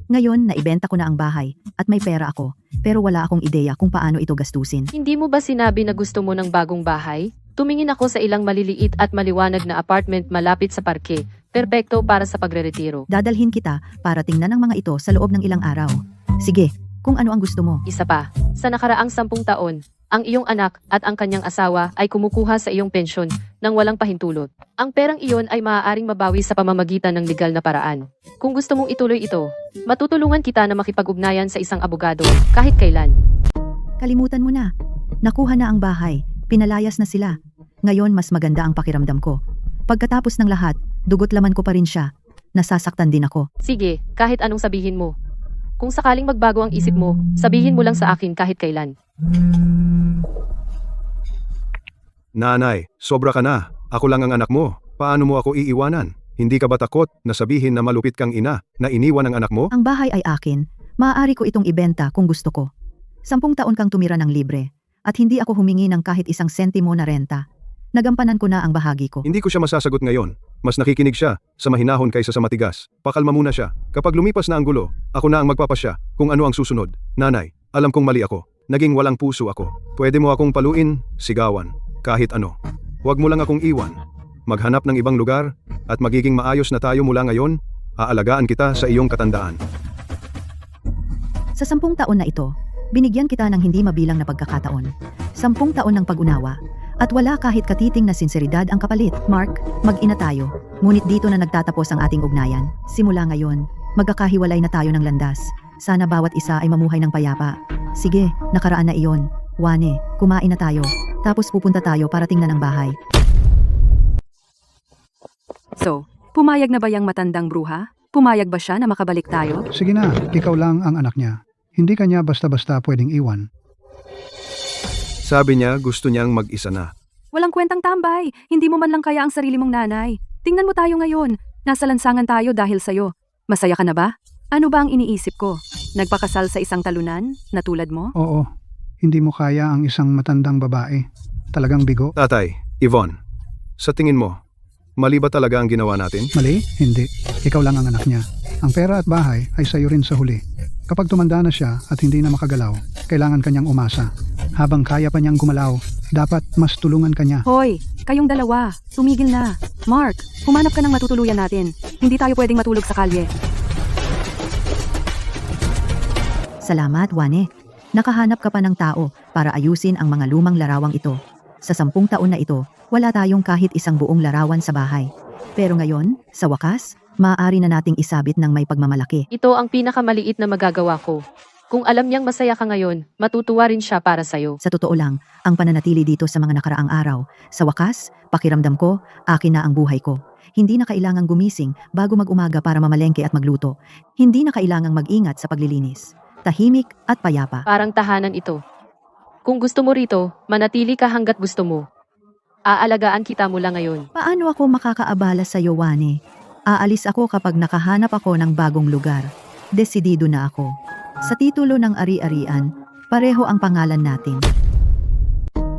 Ngayon, naibenta ko na ang bahay at may pera ako, pero wala akong ideya kung paano ito gastusin. Hindi mo ba sinabi na gusto mo ng bagong bahay? Tumingin ako sa ilang maliliit at maliwanag na apartment malapit sa parke. Perpekto para sa pagreretiro. Dadalhin kita para tingnan ang mga ito sa loob ng ilang araw. Sige, kung ano ang gusto mo. Isa pa, sa nakaraang 10 taon, ang iyong anak at ang kanyang asawa ay kumukuha sa iyong pensyon nang walang pahintulot. Ang perang iyon ay maaaring mabawi sa pamamagitan ng legal na paraan. Kung gusto mong ituloy ito, matutulungan kita na makipag-ugnayan sa isang abogado kahit kailan. Kalimutan mo na. Nakuha na ang bahay. Pinalayas na sila. Ngayon mas maganda ang pakiramdam ko. Pagkatapos ng lahat, dugot laman ko pa rin siya. Nasasaktan din ako. Sige, kahit anong sabihin mo. Kung sakaling magbago ang isip mo, sabihin mo lang sa akin kahit kailan. Nanay, sobra ka na. Ako lang ang anak mo. Paano mo ako iiwanan? Hindi ka ba takot na sabihin na malupit kang ina na iniwan ang anak mo? Ang bahay ay akin. Maaari ko itong ibenta kung gusto ko. 10 taon kang tumira ng libre. At hindi ako humingi ng kahit 1 sentimo na renta. Nagampanan ko na ang bahagi ko. Hindi ko siya masasagot ngayon. Mas nakikinig siya sa mahinahon kaysa sa matigas. Pakalma muna siya. Kapag lumipas na ang gulo, ako na ang magpapasya kung ano ang susunod. Nanay, alam kong mali ako. Naging walang puso ako. Pwede mo akong paluin, sigawan, kahit ano. Huwag mo lang akong iwan. Maghanap ng ibang lugar at magiging maayos na tayo mula ngayon. Aalagaan kita sa iyong katandaan. Sa 10 taon na ito, binigyan kita ng hindi mabilang na pagkakataon. 10 taon ng pag-unawa. At wala kahit katiting na sinseridad ang kapalit. Mark, mag-ina tayo. Ngunit dito na nagtatapos ang ating ugnayan. Simula ngayon, magkakahiwalay na tayo ng landas. Sana bawat isa ay mamuhay ng payapa. Sige, nakaraan na iyon. Wane, kumain na tayo. Tapos pupunta tayo para tingnan ang bahay. So, pumayag na ba yang matandang bruha? Pumayag ba siya na makabalik tayo? Sige na, ikaw lang ang anak niya. Hindi kanya basta-basta pwedeng iwan. Sabi niya gusto niyang mag-isa na. Walang kwentang tambay. Hindi mo man lang kaya ang sarili mong nanay. Tingnan mo tayo ngayon. Nasa lansangan tayo dahil sa'yo. Masaya ka na ba? Ano ba ang iniisip ko? Nagpakasal sa isang talunan na tulad mo? Oo, hindi mo kaya ang isang matandang babae. Talagang bigo. Tatay, Yvonne, sa tingin mo, mali ba talaga ang ginawa natin? Mali? Hindi. Ikaw lang ang anak niya. Ang pera at bahay ay sayo rin sa huli. Kapag tumanda na siya at hindi na makagalaw, kailangan kanyang umasa. Habang kaya pa niyang gumalaw, dapat mas tulungan kanya. Hoy, kayong dalawa, tumigil na. Mark, humanap ka ng matutuluyan natin. Hindi tayo pwedeng matulog sa kalye. Salamat, Wane. Nakahanap ka pa ng tao para ayusin ang mga lumang larawang ito. Sa 10 taon na ito, wala tayong kahit isang buong larawan sa bahay. Pero ngayon, sa wakas, maaari na nating isabit ng may pagmamalaki. Ito ang pinakamaliit na magagawa ko. Kung alam niyang masaya ka ngayon, matutuwa rin siya para sa'yo. Sa totoo lang, ang pananatili dito sa mga nakaraang araw, sa wakas, pakiramdam ko, akin na ang buhay ko. Hindi na kailangang gumising bago mag-umaga para mamalengke at magluto. Hindi na kailangang mag-ingat sa paglilinis. Tahimik at payapa. Parang tahanan ito. Kung gusto mo rito, manatili ka hanggat gusto mo. Aalagaan kita mula ngayon. Paano ako makakaabala sa iyo, Wani? Aalis ako kapag nakahanap ako ng bagong lugar. Desidido na ako. Sa titulo ng ari-arian, pareho ang pangalan natin.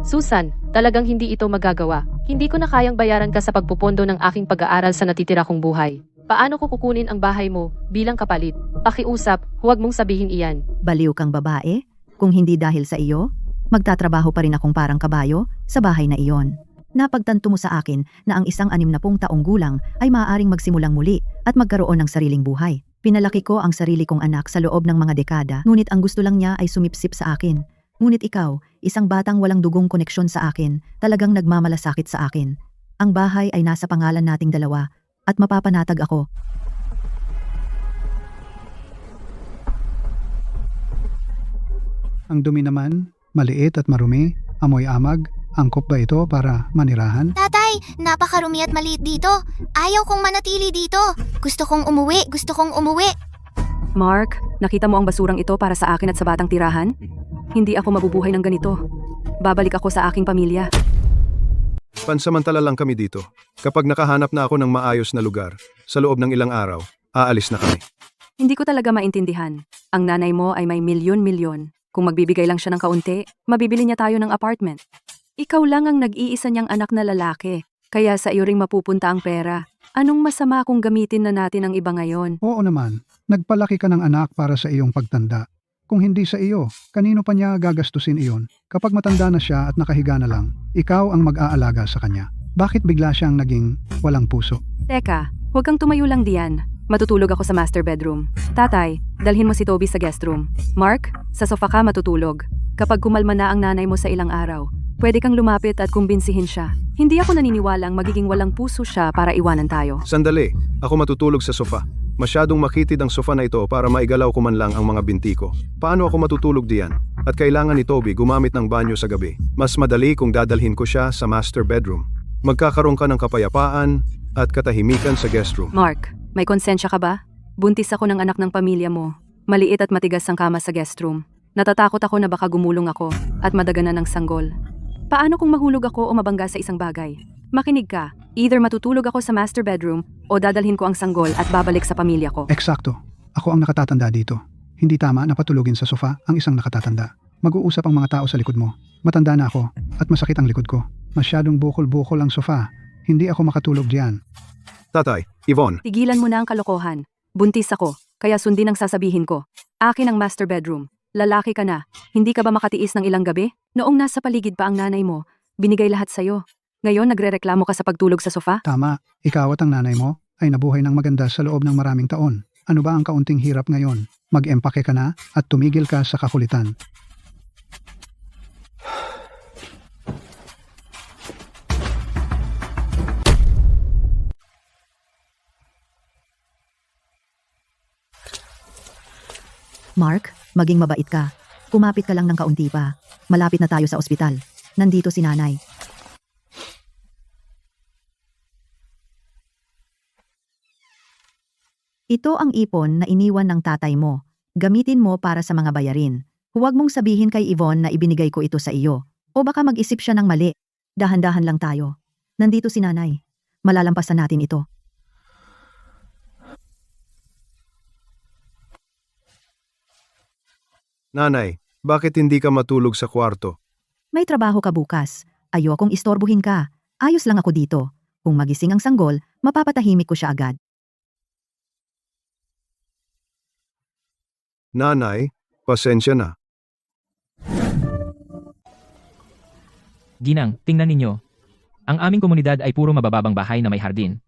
Susan, talagang hindi ito magagawa. Hindi ko na kayang bayaran ka sa pagpupondo ng aking pag-aaral sa natitira kong buhay. Paano ko kukunin ang bahay mo bilang kapalit? Pakiusap, huwag mong sabihin iyan. Baliw kang babae? Kung hindi dahil sa iyo, magtatrabaho pa rin akong parang kabayo sa bahay na iyon. Napagtanto mo sa akin na ang isang 60 taong gulang ay maaaring magsimulang muli at magkaroon ng sariling buhay. Pinalaki ko ang sarili kong anak sa loob ng mga dekada, ngunit ang gusto lang niya ay sumipsip sa akin. Ngunit ikaw, isang batang walang dugong koneksyon sa akin, talagang nagmamalasakit sa akin. Ang bahay ay nasa pangalan nating dalawa at mapapanatag ako. Ang dumi naman, maliit at marumi, amoy amag, angkop ba ito para manirahan? Tatay, napakarumi at maliit dito. Ayaw kong manatili dito. Gusto kong umuwi. Mark, nakita mo ang basurang ito para sa akin at sa batang tirahan? Hindi ako mabubuhay ng ganito. Babalik ako sa aking pamilya. Pansamantala lang kami dito. Kapag nakahanap na ako ng maayos na lugar, sa loob ng ilang araw, aalis na kami. Hindi ko talaga maintindihan. Ang nanay mo ay may milyon-milyon. Kung magbibigay lang siya ng kaunti, mabibili niya tayo ng apartment. Ikaw lang ang nag-iisa niyang anak na lalaki, kaya sa iyo ring mapupunta ang pera. Anong masama kung gamitin na natin ang iba ngayon? Oo naman, nagpalaki ka ng anak para sa iyong pagtanda. Kung hindi sa iyo, kanino pa niya gagastusin iyon? Kapag matanda na siya at nakahiga na lang, ikaw ang mag-aalaga sa kanya. Bakit bigla siyang naging walang puso? Teka, huwag kang tumayo lang diyan. Matutulog ako sa master bedroom. Tatay, dalhin mo si Toby sa guest room. Mark, sa sofa ka matutulog. Kapag kumalma na ang nanay mo sa ilang araw, pwede kang lumapit at kumbinsihin siya. Hindi ako naniniwalang magiging walang puso siya para iwanan tayo. Sandali, ako matutulog sa sofa. Masyadong makitid ang sofa na ito para maigalaw ko man lang ang mga binti ko. Paano ako matutulog diyan? At kailangan ni Toby gumamit ng banyo sa gabi. Mas madali kung dadalhin ko siya sa master bedroom. Magkakaroon ka ng kapayapaan at katahimikan sa guest room. Mark, may konsensya ka ba? Buntis ako ng anak ng pamilya mo. Maliit at matigas ang kama sa guest room. Natatakot ako na baka gumulong ako at madaganan ng sanggol. Paano kung mahulog ako o mabangga sa isang bagay? Makinig ka, either matutulog ako sa master bedroom o dadalhin ko ang sanggol at babalik sa pamilya ko. Eksakto. Ako ang nakatatanda dito. Hindi tama na patulugin sa sofa ang isang nakatatanda. Mag-uusap ang mga tao sa likod mo. Matanda na ako at masakit ang likod ko. Masyadong bukol-bukol ang sofa. Hindi ako makatulog diyan. Tatay, Yvonne, Tigilan mo na ang kalokohan. Buntis ako, kaya sundin ang sasabihin ko. Akin ang master bedroom. Lalaki ka na. Hindi ka ba makatiis ng ilang gabi? Noong nasa paligid pa ang nanay mo, binigay lahat sa'yo. Ngayon nagrereklamo ka sa pagtulog sa sofa? Tama, ikaw at ang nanay mo ay nabuhay ng maganda sa loob ng maraming taon. Ano ba ang kaunting hirap ngayon? Mag-empake ka na at tumigil ka sa kakulitan. Mark, maging mabait ka. Kumapit ka lang ng kaunti pa. Malapit na tayo sa ospital. Nandito si nanay. Ito ang ipon na iniwan ng tatay mo. Gamitin mo para sa mga bayarin. Huwag mong sabihin kay Yvonne na ibinigay ko ito sa iyo. O baka mag-isip siya ng mali. Dahan-dahan lang tayo. Nandito si nanay. Malalampasan natin ito. nanay, bakit hindi ka matulog sa kwarto? May trabaho ka bukas. Ayokong istorbuhin ka. Ayos lang ako dito. Kung magising ang sanggol, mapapatahimik ko siya agad. Nanay, pasensya na. Ginang, tingnan ninyo. Ang aming komunidad ay puro mabababang bahay na may hardin.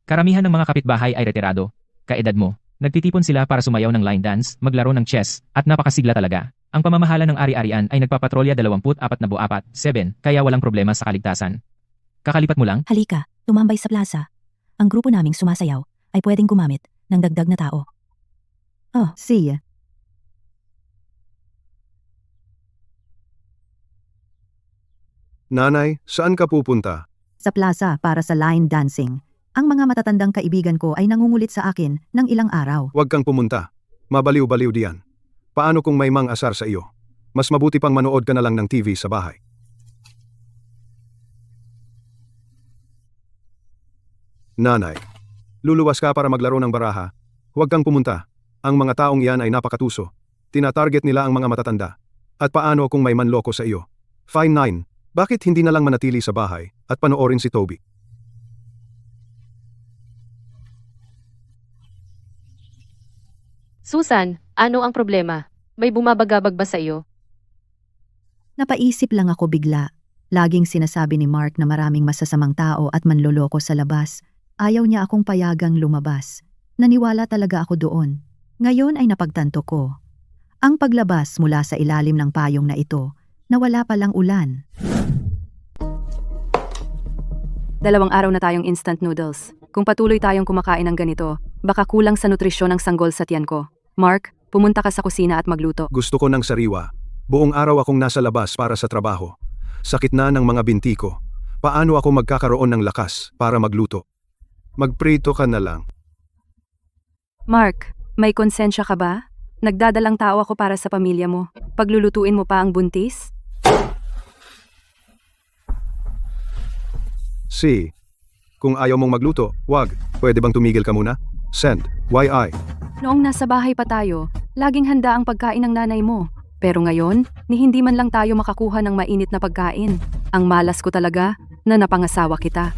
Karamihan ng mga kapitbahay ay retirado. Kaedad mo. Nagtitipon sila para sumayaw ng line dance, maglaro ng chess, at napakasigla talaga. Ang pamamahala ng ari-arian ay nagpapatrolya 24/7, kaya walang problema sa kaligtasan. Kakalipat mo lang? Halika, tumambay sa plaza. Ang grupo naming sumasayaw ay pwedeng gumamit ng dagdag na tao. Oh, see. Nanay, saan ka pupunta? Sa plaza para sa line dancing. Ang mga matatandang kaibigan ko ay nangungulit sa akin ng ilang araw. Huwag kang pumunta. Mabaliw-baliw diyan. Paano kung may mang-asar sa iyo? Mas mabuti pang manood ka na lang ng TV sa bahay. Nanay, luluwas ka para maglaro ng baraha. Huwag kang pumunta. Ang mga taong iyan ay napakatuso. Tinatarget nila ang mga matatanda. At paano kung may manloko sa iyo? Fine 9. Bakit hindi na lang manatili sa bahay at panoorin si Toby? Susan, ano ang problema? May bumabagabag ba sa iyo? Napaisip lang ako bigla. Laging sinasabi ni Mark na maraming masasamang tao at manloloko sa labas. Ayaw niya akong payagang lumabas. Naniwala talaga ako doon. Ngayon ay napagtanto ko. Ang paglabas mula sa ilalim ng payong na ito, nawala palang ulan. 2 araw na tayong instant noodles. Kung patuloy tayong kumakain ng ganito, baka kulang sa nutrisyon ang sanggol sa tiyan ko. Mark, pumunta ka sa kusina at magluto. Gusto ko ng sariwa. Buong araw akong nasa labas para sa trabaho. Sakit na ng mga binti ko. Paano ako magkakaroon ng lakas para magluto? Magprito ka na lang. Mark, may konsensya ka ba? Nagdadalang tao ako para sa pamilya mo. Paglulutuin mo pa ang buntis? Si, kung ayaw mong magluto, wag. Pwede bang tumigil ka muna? Send. YI. Noong nasa bahay pa tayo, laging handa ang pagkain ng nanay mo. Pero ngayon, ni hindi man lang tayo makakuha ng mainit na pagkain. Ang malas ko talaga na napangasawa kita.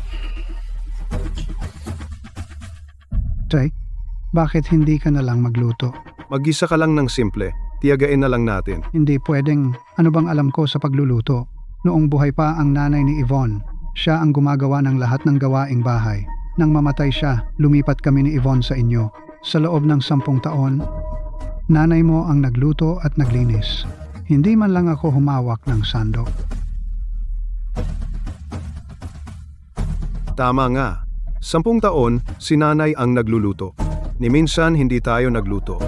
Tay, bakit hindi ka na lang magluto? Mag-isa ka lang ng simple. Tiyagain na lang natin. Hindi pwedeng, ano bang alam ko sa pagluluto? Noong buhay pa ang nanay ni Yvonne, siya ang gumagawa ng lahat ng gawaing bahay. Nang mamatay siya, lumipat kami ni Yvonne sa inyo. Sa loob ng 10 taon, nanay mo ang nagluto at naglinis. Hindi man lang ako humawak ng sandok. Tama nga. 10 taon, si nanay ang nagluluto. Ni minsan hindi tayo nagluto.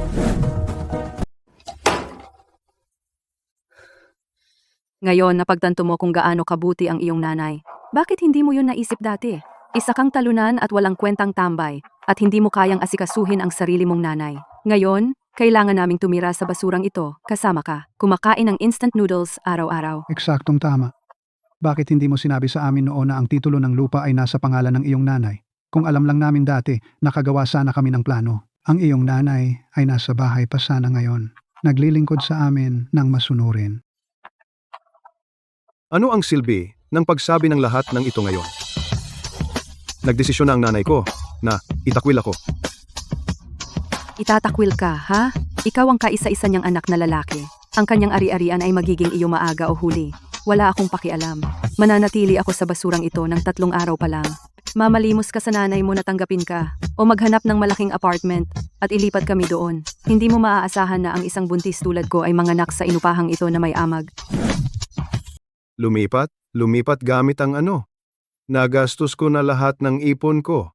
Ngayon, napagtanto mo kung gaano kabuti ang iyong nanay. Bakit hindi mo yun naisip dati? Isa kang talunan at walang kwentang tambay, at hindi mo kayang asikasuhin ang sarili mong nanay. Ngayon, kailangan naming tumira sa basurang ito, kasama ka. Kumakain ng instant noodles araw-araw. Eksaktong tama. Bakit hindi mo sinabi sa amin noon na ang titulo ng lupa ay nasa pangalan ng iyong nanay? Kung alam lang namin dati, nakagawa sana kami ng plano. Ang iyong nanay ay nasa bahay pa sana ngayon. Naglilingkod sa amin ng masunurin. Ano ang silbi ng pagsabi ng lahat ng ito ngayon? Nagdesisyon na ang nanay ko na itakwil ako. Itatakwil ka, ha? Ikaw ang kaisa-isa niyang anak na lalaki. Ang kanyang ari-arian ay magiging iyo maaga o huli. Wala akong pakialam. Mananatili ako sa basurang ito ng 3 araw pa lang. Mamalimos ka sa nanay mo na tanggapin ka o maghanap ng malaking apartment at ilipat kami doon. Hindi mo maaasahan na ang isang buntis tulad ko ay manganak sa inupahang ito na may amag. Lumipat? Lumipat gamit ang ano? Nagastos ko na lahat ng ipon ko.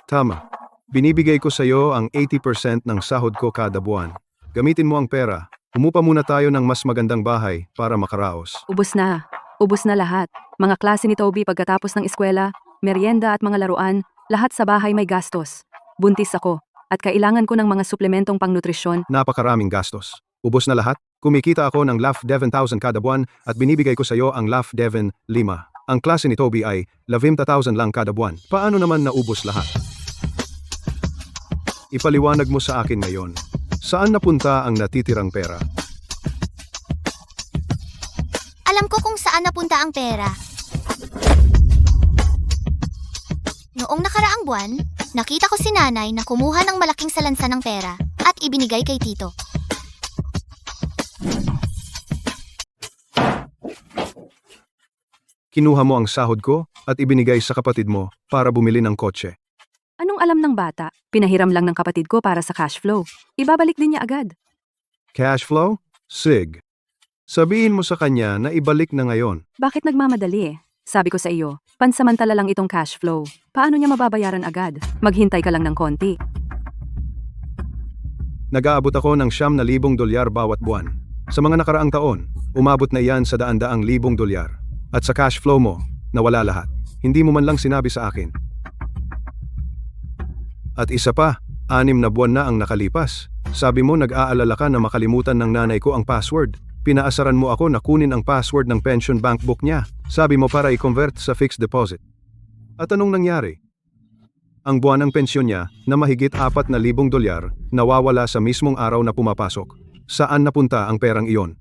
Tama. Binibigay ko sa iyo ang 80% ng sahod ko kada buwan. Gamitin mo ang pera. Umupa muna tayo ng mas magandang bahay para makaraos. Ubus na. Ubus na lahat. Mga klase ni Toby pagkatapos ng eskwela, merienda at mga laruan, lahat sa bahay may gastos. Buntis ako at kailangan ko ng mga suplementong pangnutrisyon. Napakaraming gastos. Ubos na lahat. Kumikita ako ng LAF Devon 1,000 kada buwan at binibigay ko sa iyo ang LAF Devon 5. Ang klase ni Toby ay 15,000 lang kada buwan. Paano naman naubos lahat? Ipaliwanag mo sa akin ngayon. Saan napunta ang natitirang pera? Alam ko kung saan napunta ang pera. Noong nakaraang buwan, nakita ko si nanay na kumuha ng malaking salansa ng pera at ibinigay kay tito. Kinuha mo ang sahod ko at ibinigay sa kapatid mo para bumili ng kotse. Anong alam ng bata? Pinahiram lang ng kapatid ko para sa cash flow. Ibabalik din niya agad. Cash flow? Sig. Sabihin mo sa kanya na ibalik na ngayon. Bakit nagmamadali? Sabi ko sa iyo, pansamantala lang itong cash flow. Paano niya mababayaran agad? Maghintay ka lang ng konti. Nag-aabot ako ng $9,000 bawat buwan. Sa mga nakaraang taon, umabot na iyan sa $100,000. At sa cash flow mo, nawala lahat. Hindi mo man lang sinabi sa akin. At isa pa, 6 na buwan na ang nakalipas. Sabi mo nag-aalala ka na makalimutan ng nanay ko ang password. Pinaasaran mo ako na kunin ang password ng pension bank book niya. Sabi mo para i-convert sa fixed deposit. At anong nangyari? Ang buwan ng pensyon niya na mahigit $4,000 nawawala sa mismong araw na pumapasok. Saan napunta ang perang iyon?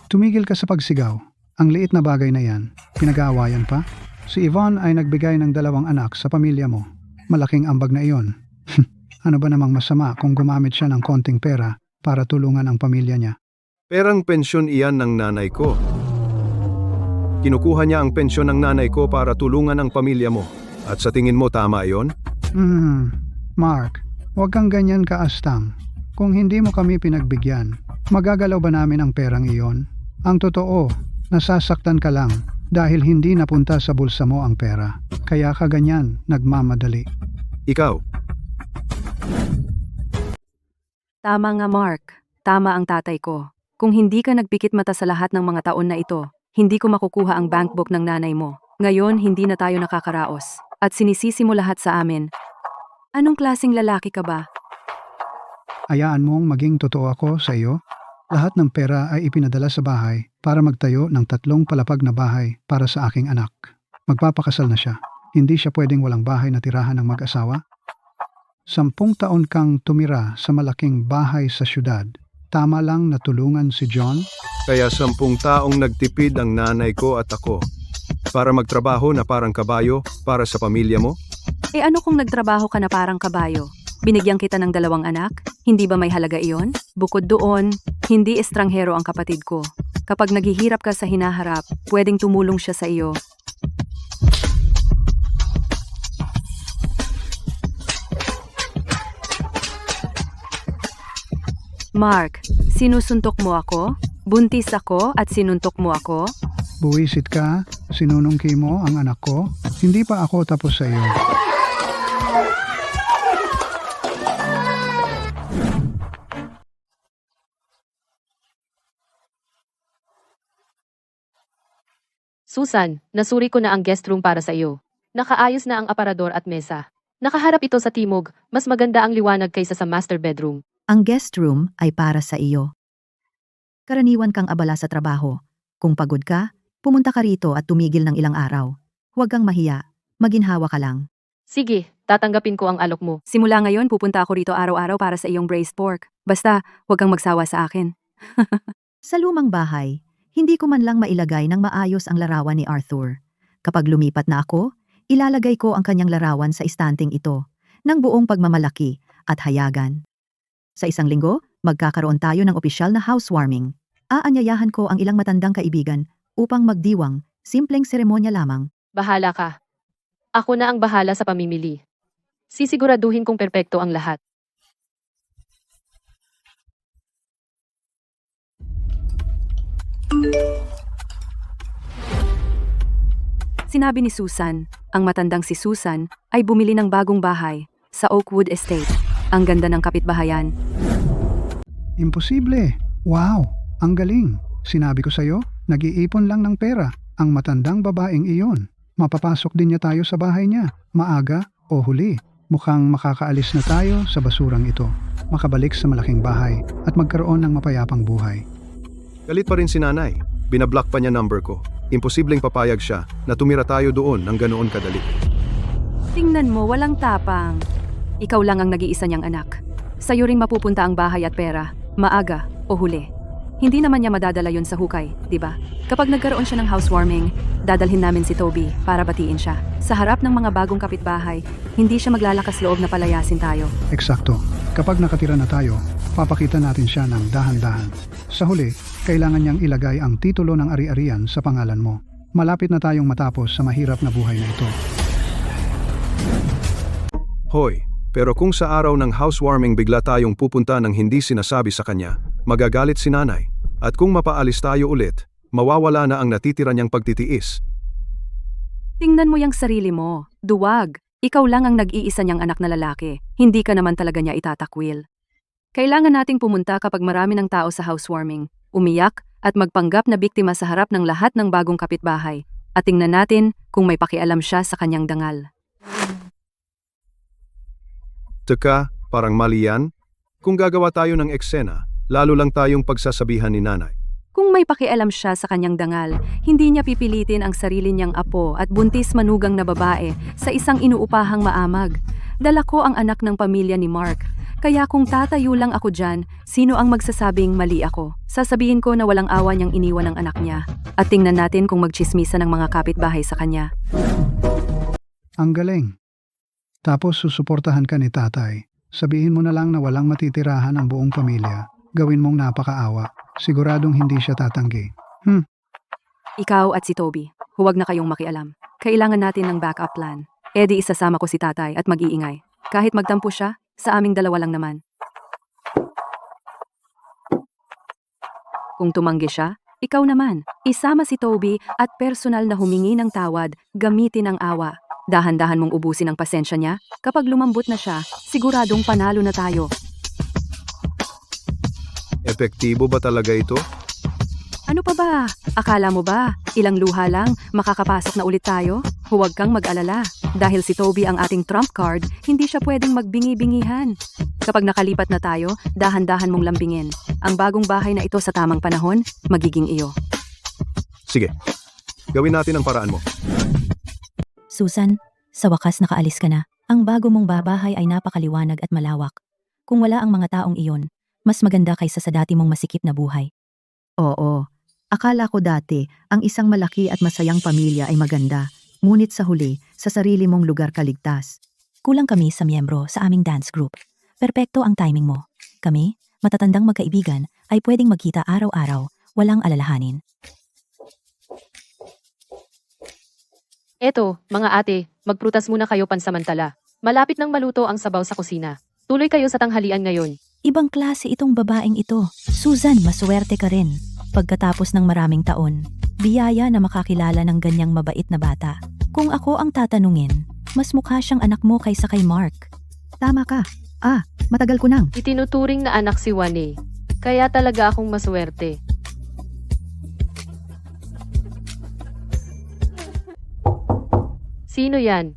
Tumigil ka sa pagsigaw. Ang liit na bagay na yan, pinag-aawayan pa? Si Yvonne ay nagbigay ng 2 anak sa pamilya mo. Malaking ambag na iyon. Ano ba namang masama kung gumamit siya ng konting pera para tulungan ang pamilya niya? Perang pensyon iyan ng nanay ko. Kinukuha niya ang pensyon ng nanay ko para tulungan ang pamilya mo. At sa tingin mo tama iyon? Mark, huwag kang ganyan kaastang. Kung hindi mo kami pinagbigyan, magagalaw ba namin ang perang iyon? Ang totoo, nasasaktan ka lang dahil hindi napunta sa bulsa mo ang pera. Kaya ka ganyan, nagmamadali. Ikaw, Tama nga Mark, tama ang tatay ko. Kung hindi ka nagpikit mata sa lahat ng mga taon na ito, hindi ko makukuha ang bankbook ng nanay mo. Ngayon hindi na tayo nakakaraos. At sinisisi mo lahat sa amin. Anong klaseng lalaki ka ba? Hayaan mong maging totoo ako sa iyo. Lahat ng pera ay ipinadala sa bahay para magtayo ng 3 palapag na bahay para sa aking anak. Magpapakasal na siya. Hindi siya pwedeng walang bahay na tirahan ng mag-asawa. 10 taon kang tumira sa malaking bahay sa syudad. Tama lang na tulungan si John? kaya 10 taong nagtipid ang nanay ko at ako. Para magtrabaho na parang kabayo para sa pamilya mo? Eh ano kung nagtrabaho ka na parang kabayo? Binigyan kita ng 2 anak? Hindi ba may halaga iyon? Bukod doon, hindi estranghero ang kapatid ko. Kapag naghihirap ka sa hinaharap, pwedeng tumulong siya sa iyo. Mark, sinusuntok mo ako? Buntis ako at sinuntok mo ako? Buwisit ka, sinunungki mo ang anak ko. Hindi pa ako tapos sa iyo. Susan, nasuri ko na ang guest room para sa iyo. Nakaayos na ang aparador at mesa. Nakaharap ito sa timog, mas maganda ang liwanag kaysa sa master bedroom. Ang guest room ay para sa iyo. Karaniwan kang abala sa trabaho. Kung pagod ka, pumunta ka rito at tumigil ng ilang araw. Huwag kang mahiya, maginhawa ka lang. Sige, tatanggapin ko ang alok mo. Simula ngayon, pupunta ako rito araw-araw para sa iyong braised pork. Basta, huwag kang magsawa sa akin. Sa lumang bahay, hindi ko man lang mailagay ng maayos ang larawan ni Arthur. Kapag lumipat na ako, ilalagay ko ang kanyang larawan sa istanting ito, ng buong pagmamalaki at hayagan. Sa 1 linggo, magkakaroon tayo ng opisyal na housewarming. Aanyayahan ko ang ilang matandang kaibigan upang magdiwang, simpleng seremonya lamang. Bahala ka. Ako na ang bahala sa pamimili. Sisiguraduhin kong perpekto ang lahat. Sinabi ni Susan, ang matandang si Susan, ay bumili ng bagong bahay sa Oakwood Estate. Ang ganda ng kapitbahayan. Imposible. Wow, ang galing. Sinabi ko sa'yo, nag-iipon lang ng pera. Ang matandang babaeng iyon. Mapapasok din niya tayo sa bahay niya. Maaga o huli. Mukhang makakaalis na tayo sa basurang ito. Makabalik sa malaking bahay at magkaroon ng mapayapang buhay. Galit pa rin si nanay. Binablock pa niya number ko. Imposibleng papayag siya na tumira tayo doon ng ganoon kadali. Tingnan mo, walang tapang. Ikaw lang ang nag-iisa niyang anak. Sa'yo ring mapupunta ang bahay at pera, maaga o huli. Hindi naman niya madadala yun sa hukay, di ba? Kapag nagkaroon siya ng housewarming, dadalhin namin si Toby para batiin siya. Sa harap ng mga bagong kapitbahay, hindi siya maglalakas loob na palayasin tayo. Eksakto. Kapag nakatira na tayo, papakita natin siya ng dahan-dahan. Sa huli, kailangan niyang ilagay ang titulo ng ari-arian sa pangalan mo. Malapit na tayong matapos sa mahirap na buhay na ito. Hoy, pero kung sa araw ng housewarming bigla tayong pupunta ng hindi sinasabi sa kanya, magagalit si nanay. At kung mapaalis tayo ulit, mawawala na ang natitira niyang pagtitiis. Tingnan mo yung sarili mo. Duwag. Ikaw lang ang nag-iisa niyang anak na lalaki. Hindi ka naman talaga niya itatakwil. Kailangan nating pumunta kapag marami ng tao sa housewarming, umiyak at magpanggap na biktima sa harap ng lahat ng bagong kapitbahay. at tingnan natin kung may pakialam siya sa kanyang dangal. Teka, parang mali yan? Kung gagawa tayo ng eksena, lalo lang tayong pagsasabihan ni nanay. Kung may pakialam siya sa kanyang dangal, hindi niya pipilitin ang sarili niyang apo at buntis manugang na babae sa isang inuupahang maamag. Dala ko ang anak ng pamilya ni Mark. Kaya kung tatayo lang ako dyan, sino ang magsasabing mali ako? Sasabihin ko na walang awa niyang iniwan ang anak niya. At tingnan natin kung magchismisa ng mga kapitbahay sa kanya. Ang galing. Tapos susuportahan ka ni tatay. Sabihin mo na lang na walang matitirahan ang buong pamilya. Gawin mong napakaawa. Siguradong hindi siya tatanggi. Ikaw at si Toby, huwag na kayong makialam. Kailangan natin ng backup plan. Di isasama ko si tatay at mag-iingay. Kahit magtampo siya, sa aming dalawa lang naman. Kung tumanggi siya, ikaw naman. Isama si Toby at personal na humingi ng tawad, gamitin ang awa. Dahan-dahan mong ubusin ang pasensya niya. Kapag lumambot na siya, siguradong panalo na tayo. Epektibo ba talaga ito? Ano pa ba? Akala mo ba, ilang luha lang, makakapasok na ulit tayo? Huwag kang mag-alala. Dahil si Toby ang ating trump card, hindi siya pwedeng magbingi-bingihan. Kapag nakalipat na tayo, dahan-dahan mong lambingin. Ang bagong bahay na ito sa tamang panahon, magiging iyo. Sige, gawin natin ang paraan mo. Susan, sa wakas nakaalis ka na. Ang bago mong babahay ay napakaliwanag at malawak. Kung wala ang mga taong iyon, mas maganda kaysa sa dati mong masikip na buhay. Oo. Akala ko dati, ang isang malaki at masayang pamilya ay maganda. Ngunit sa huli, sa sarili mong lugar ka ligtas. Kulang kami sa miyembro sa aming dance group. Perpekto ang timing mo. Kami, matatandang magkaibigan, ay pwedeng magkita araw-araw, walang alalahanin. Eto, mga ate, magprutas muna kayo pansamantala. Malapit nang maluto ang sabaw sa kusina. Tuloy kayo sa tanghalian ngayon. Ibang klase itong babaeng ito. Susan, maswerte ka rin. Pagkatapos ng maraming taon, biyaya na makakilala ng ganyang mabait na bata. Kung ako ang tatanungin, mas mukha siyang anak mo kaysa kay Mark. Tama ka. Matagal ko nang. Itinuturing na anak si Wane. Kaya talaga akong maswerte. Sino yan?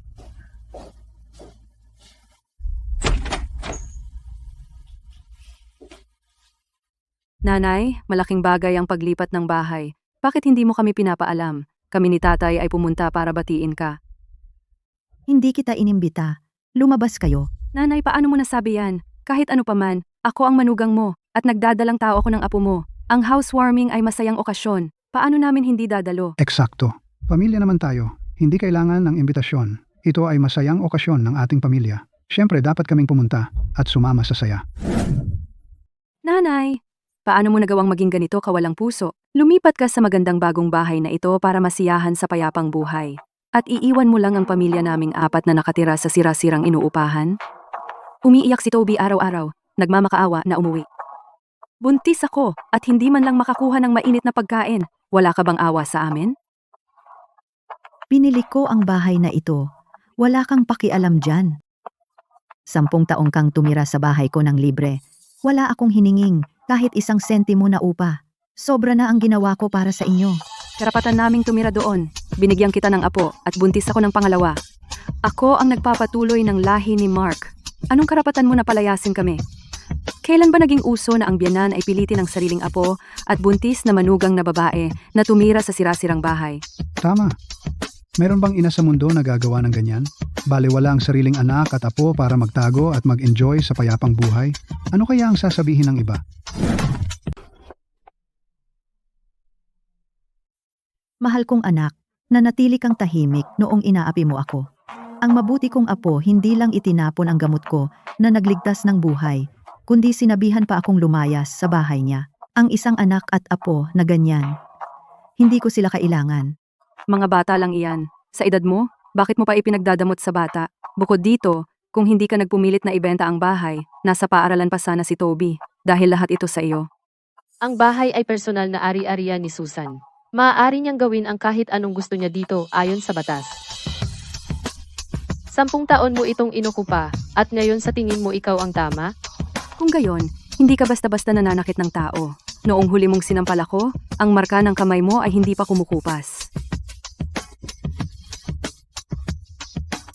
Nanay, malaking bagay ang paglipat ng bahay. Bakit hindi mo kami pinapaalam? Kami ni tatay ay pumunta para batiin ka. Hindi kita inimbita. Lumabas kayo. Nanay, paano mo nasabi yan? Kahit ano paman, ako ang manugang mo at nagdadalang tao ako ng apo mo. Ang housewarming ay masayang okasyon. Paano namin hindi dadalo? Eksakto. Pamilya naman tayo. Hindi kailangan ng imbitasyon. Ito ay masayang okasyon ng ating pamilya. Siyempre, dapat kaming pumunta at sumama sa saya. Nanay, paano mo nagawang maging ganito kawalang puso? Lumipat ka sa magandang bagong bahay na ito para masiyahan sa payapang buhay. At iiwan mo lang ang pamilya naming apat na nakatira sa sira-sirang inuupahan? Umiiyak si Toby araw-araw, nagmamakaawa na umuwi. Buntis ako at hindi man lang makakuha ng mainit na pagkain. Wala ka bang awa sa amin? Pinili ko ang bahay na ito. Wala kang pakialam dyan. 10 taong kang tumira sa bahay ko ng libre. Wala akong hininging kahit 1 sentimo na upa. Sobra na ang ginawa ko para sa inyo. Karapatan naming tumira doon. Binigyan kita ng apo at buntis ako ng pangalawa. Ako ang nagpapatuloy ng lahi ni Mark. Anong karapatan mo na palayasin kami? Kailan ba naging uso na ang biyanan ay pilitin ang sariling apo at buntis na manugang na babae na tumira sa sirasirang bahay? Tama. Meron bang ina sa mundo na gagawa ng ganyan? Baliwala ang sariling anak at apo para magtago at mag-enjoy sa payapang buhay? Ano kaya ang sasabihin ng iba? Mahal kong anak, nanatili kang tahimik noong inaapi mo ako. Ang mabuti kong apo hindi lang itinapon ang gamot ko na nagligtas ng buhay, kundi sinabihan pa akong lumayas sa bahay niya. Ang isang anak at apo na ganyan. Hindi ko sila kailangan. Mga bata lang iyan. Sa edad mo, bakit mo pa ipinagdadamot sa bata? Bukod dito, kung hindi ka nagpumilit na ibenta ang bahay, nasa paaralan pa sana si Toby, dahil lahat ito sa iyo. Ang bahay ay personal na ari-arian ni Susan. Maaari niyang gawin ang kahit anong gusto niya dito ayon sa batas. 10 taon mo itong inukupa at ngayon sa tingin mo ikaw ang tama? Kung gayon, hindi ka basta-basta nananakit ng tao. Noong huli mong sinampal ako, ang marka ng kamay mo ay hindi pa kumukupas.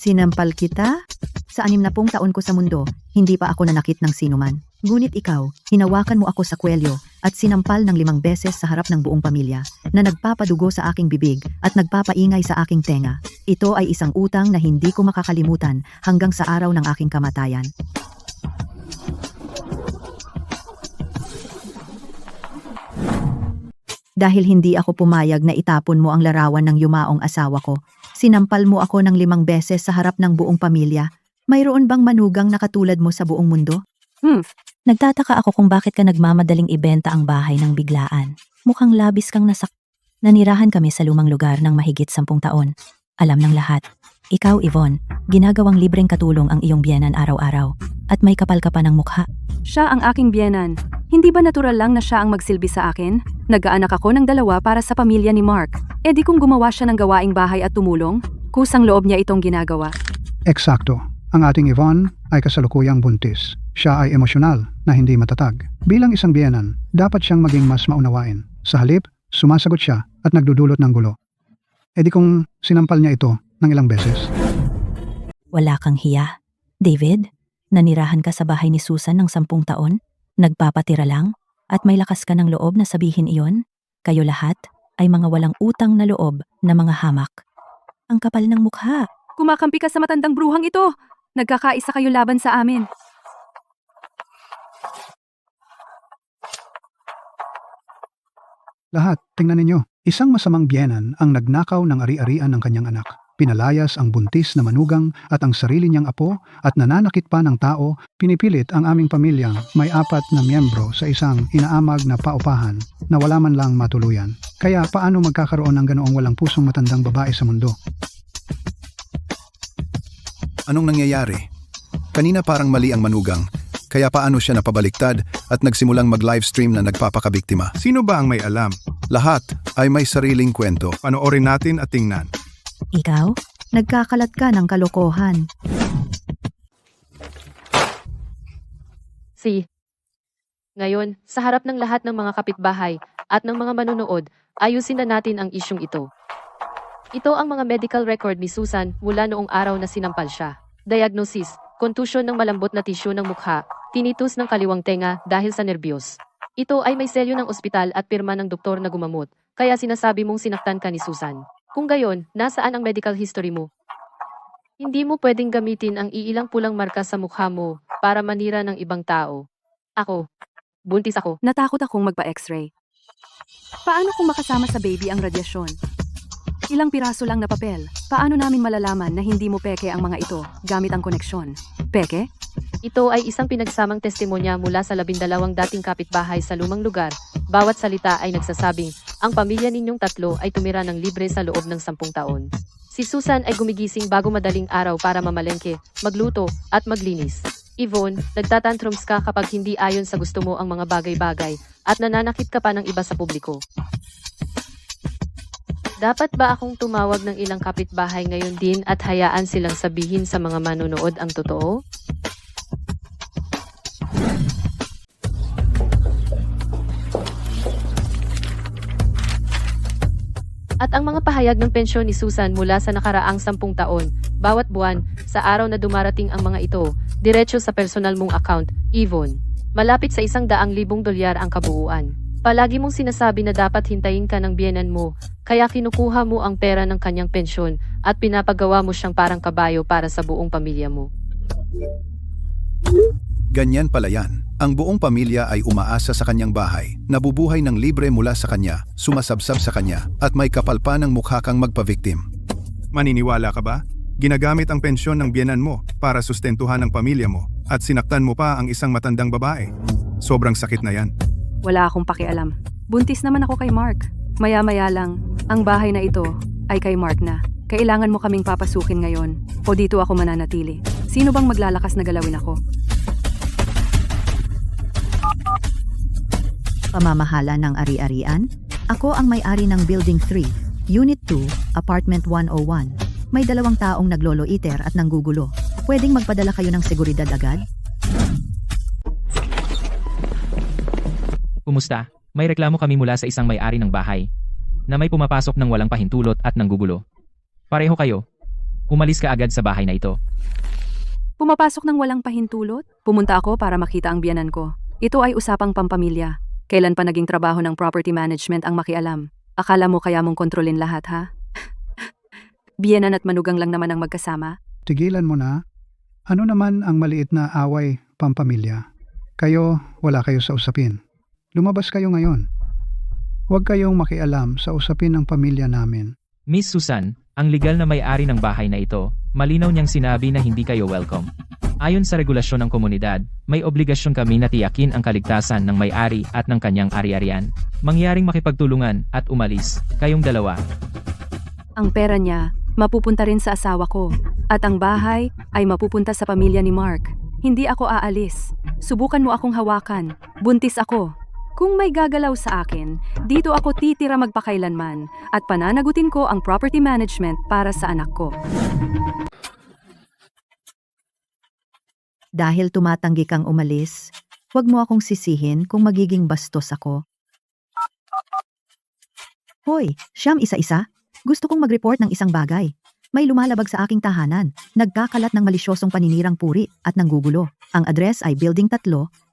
Sinampal kita? Sa 60 taon ko sa mundo, hindi pa ako nanakit ng sinuman. Ngunit ikaw, hinawakan mo ako sa kwelyo at sinampal ng 5 beses sa harap ng buong pamilya na nagpapadugo sa aking bibig at nagpapaingay sa aking tenga. Ito ay isang utang na hindi ko makakalimutan hanggang sa araw ng aking kamatayan. Dahil hindi ako pumayag na itapon mo ang larawan ng yumaong asawa ko, sinampal mo ako ng 5 beses sa harap ng buong pamilya. Mayroon bang manugang na katulad mo sa buong mundo? Nagtataka ako kung bakit ka nagmamadaling ibenta ang bahay ng biglaan. Mukhang labis kang nasak. Nanirahan kami sa lumang lugar ng mahigit 10 taon. Alam ng lahat. Ikaw, Yvonne, ginagawang libreng katulong ang iyong biyenan araw-araw at may kapal ka pa ng mukha. Siya ang aking biyenan. Hindi ba natural lang na siya ang magsilbi sa akin? Nag-aanak ako ng 2 para sa pamilya ni Mark. E di kung gumawa siya ng gawaing bahay at tumulong, kusang loob niya itong ginagawa. Eksakto. Ang ating Yvonne ay kasalukuyang buntis. Siya ay emosyonal na hindi matatag. Bilang isang biyenan, dapat siyang maging mas maunawain. Sa halip, sumasagot siya at nagdudulot ng gulo. E di kung sinampal niya ito ng ilang beses. Wala kang hiya. David, nanirahan ka sa bahay ni Susan ng 10 taon? Nagpapatira lang? At may lakas ka ng loob na sabihin iyon? Kayo lahat ay mga walang utang na loob na mga hamak. Ang kapal ng mukha. Kumakampi ka sa matandang bruhang ito. Nagkakaisa kayo laban sa amin. Lahat, tingnan ninyo. Isang masamang biyenan ang nagnakaw ng ari-arian ng kanyang anak. Pinalayas ang buntis na manugang at ang sarili niyang apo at nananakit pa ng tao. Pinipilit ang aming pamilyang may 4 na miyembro sa isang inaamag na paupahan na wala man lang matuluyan. Kaya paano magkakaroon ng ganoong walang pusong matandang babae sa mundo? Anong nangyayari? Kanina parang mali ang manugang. Kaya paano siya napabaliktad at nagsimulang mag-livestream na nagpapakabiktima? Sino ba ang may alam? Lahat ay may sariling kwento. Panoorin natin at tingnan. Ikaw? Nagkakalat ka ng kalokohan. Ngayon, sa harap ng lahat ng mga kapitbahay at ng mga manunood, ayusin na natin ang isyong ito. Ito ang mga medical record ni Susan mula noong araw na sinampal siya. Diagnosis, contusion ng malambot na tisyo ng mukha, tinnitus ng kaliwang tenga dahil sa nerbiyos. Ito ay may selyo ng ospital at pirma ng doktor na gumamot, kaya sinasabi mong sinaktan ka ni Susan. Kung gayon, nasaan ang medical history mo? Hindi mo pwedeng gamitin ang iilang pulang marka sa mukha mo para manira ng ibang tao. Buntis ako. Natakot akong magpa-x-ray. Paano kung makasama sa baby ang radyasyon? Ilang piraso lang na papel. Paano namin malalaman na hindi mo peke ang mga ito gamit ang koneksyon? Peke? Ito ay isang pinagsamang testimonya mula sa 12 dating kapitbahay sa lumang lugar. Bawat salita ay nagsasabing, ang pamilya ninyong 3 ay tumira ng libre sa loob ng 10 taon. Si Susan ay gumigising bago madaling araw para mamalengke, magluto, at maglinis. Yvonne, nagtatantrums ka kapag hindi ayon sa gusto mo ang mga bagay-bagay at nananakit ka pa ng iba sa publiko. Dapat ba akong tumawag ng ilang kapitbahay ngayon din at hayaan silang sabihin sa mga manonood ang totoo? At ang mga pahayag ng pensyon ni Susan mula sa nakaraang 10 taon, bawat buwan, sa araw na dumarating ang mga ito, diretso sa personal mong account, Yvonne. Malapit sa $100,000 ang kabuuan. Palagi mong sinasabi na dapat hintayin ka ng biyenan mo, kaya kinukuha mo ang pera ng kanyang pensyon at pinapagawa mo siyang parang kabayo para sa buong pamilya mo. Ganyan pala yan. Ang buong pamilya ay umaasa sa kanyang bahay, nabubuhay ng libre mula sa kanya, sumasabsab sa kanya, at may kapal pa ng mukha kang magpa-victim. Maniniwala ka ba? Ginagamit ang pensyon ng biyenan mo para sustentuhan ang pamilya mo at sinaktan mo pa ang isang matandang babae. Sobrang sakit na yan. Wala akong pakialam. Buntis naman ako kay Mark. Maya-maya lang, ang bahay na ito ay kay Mark na. Kailangan mo kaming papasukin ngayon o dito ako mananatili. Sino bang maglalakas na galawin ako? Pamamahala ng ari-arian? Ako ang may-ari ng Building 3, Unit 2, Apartment 101. May 2 taong naglolo-iter at nanggugulo. Pwedeng magpadala kayo ng seguridad agad? Kumusta? May reklamo kami mula sa isang may-ari ng bahay na may pumapasok ng walang pahintulot at nanggugulo. Pareho kayo. umalis ka agad sa bahay na ito. Pumapasok ng walang pahintulot? Pumunta ako para makita ang biyanan ko. Ito ay usapang pampamilya. Kailan pa naging trabaho ng property management ang makialam? Akala mo kaya mong kontrolin lahat, ha? Biyanan at manugang lang naman ang magkasama. Tigilan mo na. Ano naman ang maliit na away pampamilya? Kayo, wala kayo sa usapin. Lumabas kayo ngayon. Huwag kayong makialam sa usapin ng pamilya namin. Miss Susan, ang legal na may-ari ng bahay na ito, malinaw niyang sinabi na hindi kayo welcome. Ayon sa regulasyon ng komunidad, may obligasyon kami na tiyakin ang kaligtasan ng may-ari at ng kanyang ari-arian. Mangyaring makipagtulungan at umalis, kayong dalawa. Ang pera niya, mapupunta rin sa asawa ko. At ang bahay ay mapupunta sa pamilya ni Mark. Hindi ako aalis. Subukan mo akong hawakan. Buntis ako. Kung may gagalaw sa akin, dito ako titira magpakailanman at pananagutin ko ang property management para sa anak ko. Dahil tumatanggi kang umalis, huwag mo akong sisihin kung magiging bastos ako. Hoy, Siyam isa-isa. Gusto kong mag-report ng isang bagay. May lumalabag sa aking tahanan, nagkakalat ng malisyosong paninirang puri at nanggugulo. Ang address ay Building 3,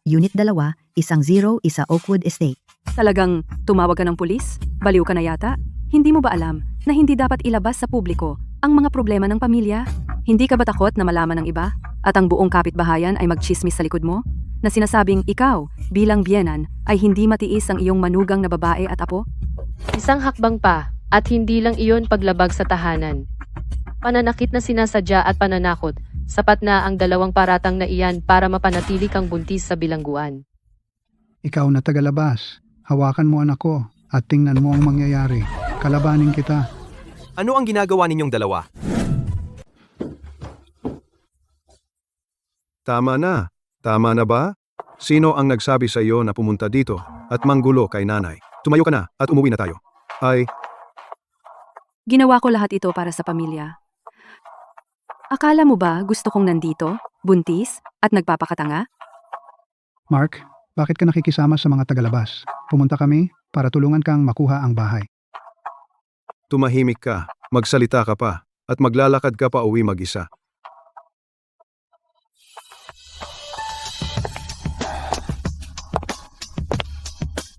Unit 2, 101 Oakwood Estate. Talagang tumawag ka ng pulis? Baliw ka na yata? Hindi mo ba alam na hindi dapat ilabas sa publiko ang mga problema ng pamilya? Hindi ka ba takot na malaman ng iba? At ang buong kapitbahayan ay magchismis sa likod mo? Na sinasabing ikaw, bilang biyenan, ay hindi matiis ang iyong manugang na babae at apo? Isang hakbang pa, at hindi lang iyon paglabag sa tahanan. Pananakit na sinasadya at pananakot, sapat na ang dalawang paratang na iyan para mapanatili kang buntis sa bilangguan. Ikaw na tagalabas. Hawakan mo anak ko at tingnan mo ang mangyayari. Kalabanin kita. Ano ang ginagawa ninyong dalawa? Tama na. Tama na ba? Sino ang nagsabi sa iyo na pumunta dito at manggulo kay nanay? Tumayo ka na at umuwi na tayo. Ay, Ginawa ko lahat ito para sa pamilya. Akala mo ba gusto kong nandito, buntis, at nagpapakatanga? Mark, bakit ka nakikisama sa mga tagalabas? Pumunta kami para tulungan kang makuha ang bahay. tumahimik ka, magsalita ka pa, at maglalakad ka pa uwi mag-isa.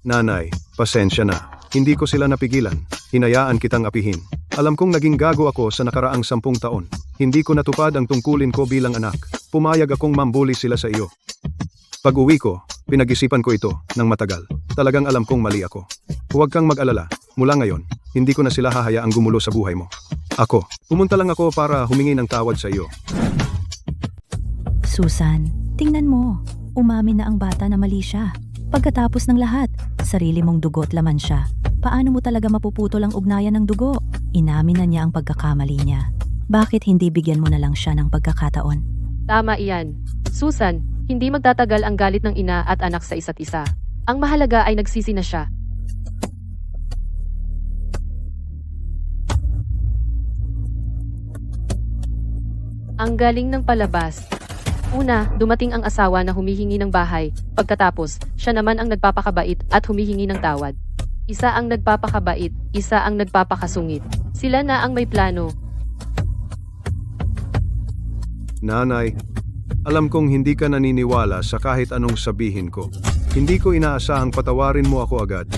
Nanay, pasensya na. Hindi ko sila napigilan. Hinayaan kitang apihin. Alam kong naging gago ako sa nakaraang 10 taon. Hindi ko natupad ang tungkulin ko bilang anak. Pumayag akong mambuli sila sa iyo. Pag-uwi ko, pinag-isipan ko ito ng matagal. Talagang alam kong mali ako. Huwag kang mag-alala. Mula ngayon, hindi ko na sila hahayaang gumulo sa buhay mo. Ako, pumunta lang ako para humingi ng tawad sa iyo. Susan, tingnan mo. Umamin na ang bata na mali siya. Pagkatapos ng lahat, sarili mong dugo at laman siya. Paano mo talaga mapuputol ang ugnayan ng dugo? Inamin na niya ang pagkakamali niya. Bakit hindi bigyan mo na lang siya ng pagkakataon? Tama iyan. Susan, hindi magtatagal ang galit ng ina at anak sa isa't isa. Ang mahalaga ay nagsisi na siya. Ang galing ng palabas. Una, dumating ang asawa na humihingi ng bahay. Pagkatapos, siya naman ang nagpapakabait at humihingi ng tawad. Isa ang nagpapakabait, isa ang nagpapakasungit. Sila na ang may plano. Nanay, alam kong hindi ka naniniwala sa kahit anong sabihin ko. Hindi ko inaasahang patawarin mo ako agad.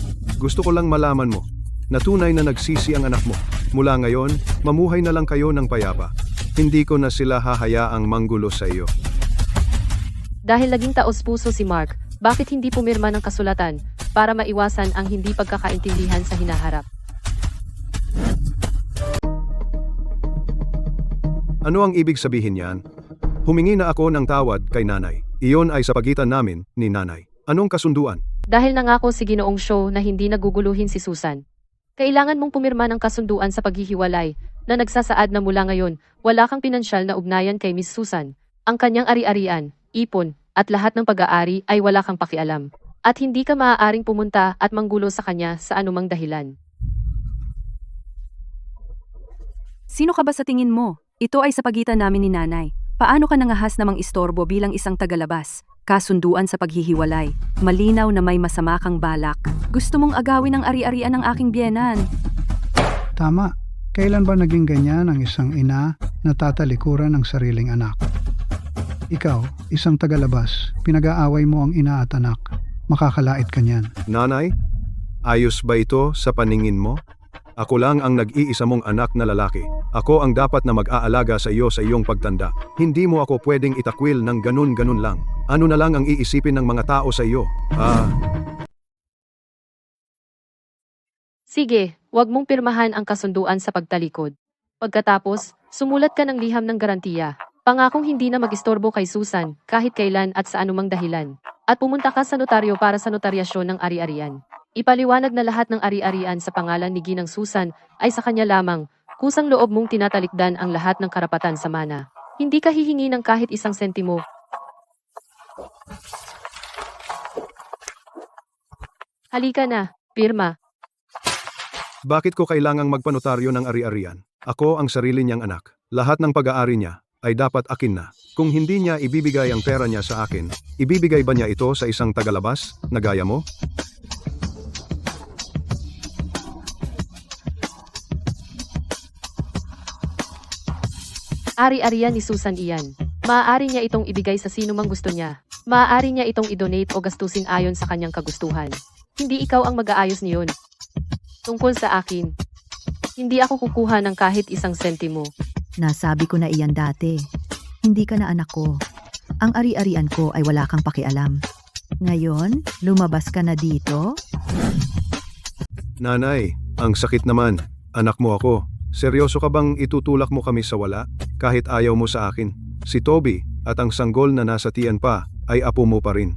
Gusto ko lang malaman mo na tunay na nagsisi ang anak mo. Mula ngayon, mamuhay na lang kayo ng payapa. Hindi ko na sila hahayaang manggulo sa iyo. Dahil naging taos-puso si Mark, bakit hindi pumirma ng kasulatan para maiwasan ang hindi pagkakaintindihan sa hinaharap? Ano ang ibig sabihin niyan? Humingi na ako ng tawad kay nanay. Iyon ay sa pagitan namin ni nanay. Anong kasunduan? Dahil nangako si Ginoong Show na hindi naguguluhin si Susan. Kailangan mong pumirma ng kasunduan sa paghihiwalay na nagsasaad na mula ngayon, wala kang pinansyal na ugnayan kay Miss Susan. Ang kanyang ari-arian, ipon, at lahat ng pag-aari ay wala kang pakialam. At hindi ka maaaring pumunta at manggulo sa kanya sa anumang dahilan. Sino ka ba sa tingin mo? Ito ay sa pagitan namin ni nanay. Paano ka nangahas namang istorbo bilang isang tagalabas? Kasunduan sa paghihiwalay. Malinaw na may masama kang balak. Gusto mong agawin ang ari-arian ng aking biyenan. Tama. Kailan ba naging ganyan ang isang ina na tatalikuran ng sariling anak? Ikaw, isang tagalabas, pinag-aaway mo ang ina at anak. Makakalait ka niyan. Nanay, ayos ba ito sa paningin mo? Ako lang ang nag-iisa mong anak na lalaki. Ako ang dapat na mag-aalaga sa iyo sa iyong pagtanda. Hindi mo ako pwedeng itakwil ng ganun-ganun lang. Ano na lang ang iisipin ng mga tao sa iyo? Sige, huwag mong pirmahan ang kasunduan sa pagtalikod. Pagkatapos, sumulat ka ng liham ng garantiya. Pangakong hindi na mag-istorbo kay Susan, kahit kailan at sa anumang dahilan. At pumunta ka sa notaryo para sa notaryasyon ng ari-arian. Ipaliwanag na lahat ng ari-arian sa pangalan ni Ginang Susan ay sa kanya lamang, kusang loob mong tinatalikdan ang lahat ng karapatan sa mana. Hindi ka hihingi ng kahit isang sentimo. Halika na, pirma. Bakit ko kailangang magpanotaryo ng ari-arian? Ako ang sarili niyang anak. Lahat ng pag-aari niya ay dapat akin na. Kung hindi niya ibibigay ang pera niya sa akin, ibibigay ba niya ito sa isang tagalabas na gaya mo? Ari-arian ni Susan iyan. Maaari niya itong ibigay sa sino mang gusto niya. Maaari niya itong i-donate o gastusin ayon sa kanyang kagustuhan. Hindi ikaw ang mag-aayos niyon. Tungkol sa akin, hindi ako kukuha ng kahit isang sentimo. Nasabi ko na iyan dati. Hindi ka na anak ko. Ang ari-arian ko ay wala kang pakialam. Ngayon, lumabas ka na dito? Nanay, ang sakit naman. Anak mo ako. Seryoso ka bang itutulak mo kami sa wala, kahit ayaw mo sa akin? Si Toby at ang sanggol na nasa tiyan pa ay apo mo pa rin.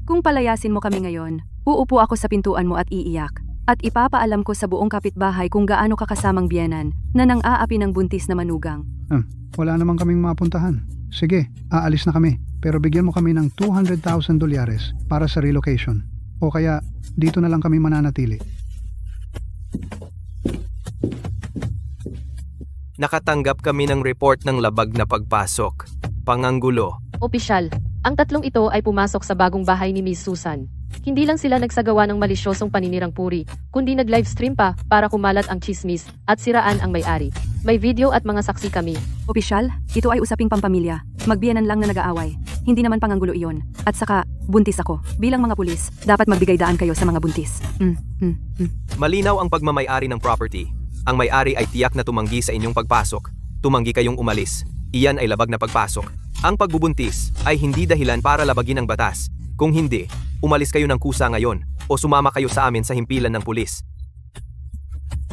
Kung palayasin mo kami ngayon, uupo ako sa pintuan mo at iiyak. At ipapaalam ko sa buong kapitbahay kung gaano ka kasamang biyenan na nang aapi ng buntis na manugang. Wala naman kaming mapuntahan. Sige, aalis na kami. Pero bigyan mo kami ng $200,000 para sa relocation. O kaya, dito na lang kami mananatili. Nakatanggap kami ng report ng labag na pagpasok. Panganggulo. Opisyal, ang tatlong ito ay pumasok sa bagong bahay ni Miss Susan. Hindi lang sila nagsagawa ng malisyosong paninirang puri, kundi nag-livestream pa para kumalat ang chismis at siraan ang may-ari. May video at mga saksi kami. Opisyal, ito ay usaping pampamilya. Magbiyenan lang na nag-aaway. Hindi naman panganggulo iyon. At saka, buntis ako. Bilang mga pulis, dapat magbigay daan kayo sa mga buntis. Malinaw ang pagmamay-ari ng property. Ang may-ari ay tiyak na tumanggi sa inyong pagpasok. Tumanggi kayong umalis. Iyan ay labag na pagpasok. Ang pagbubuntis ay hindi dahilan para labagin ang batas. Kung hindi, umalis kayo ng kusa ngayon o sumama kayo sa amin sa himpilan ng pulis.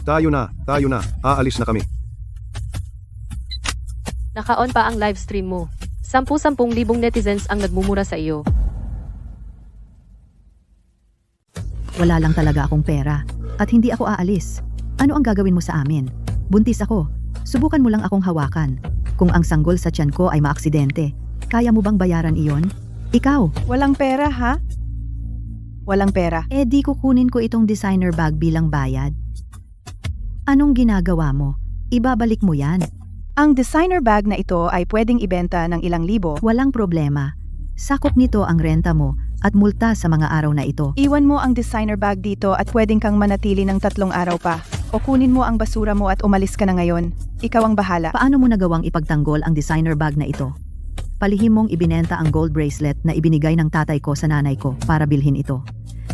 Tayo na. Aalis na kami. Naka-on pa ang livestream mo. 10,000 netizens ang nagmumura sa iyo. Wala lang talaga akong pera. At hindi ako aalis. Ano ang gagawin mo sa amin? Buntis ako. Subukan mo lang akong hawakan. Kung ang sanggol sa tiyan ko ay maaksidente, kaya mo bang bayaran iyon? Ikaw? Walang pera, ha? Walang pera. Di kukunin ko itong designer bag bilang bayad. Anong ginagawa mo? Ibabalik mo yan. Ang designer bag na ito ay pwedeng ibenta ng ilang libo. Walang problema. Sakop nito ang renta mo at multa sa mga araw na ito. Iwan mo ang designer bag dito at pwedeng kang manatili ng 3 araw pa. O kunin mo ang basura mo at umalis ka na ngayon. Ikaw ang bahala. Paano mo nagawang ipagtanggol ang designer bag na ito? Palihim mong ibinenta ang gold bracelet na ibinigay ng tatay ko sa nanay ko para bilhin ito.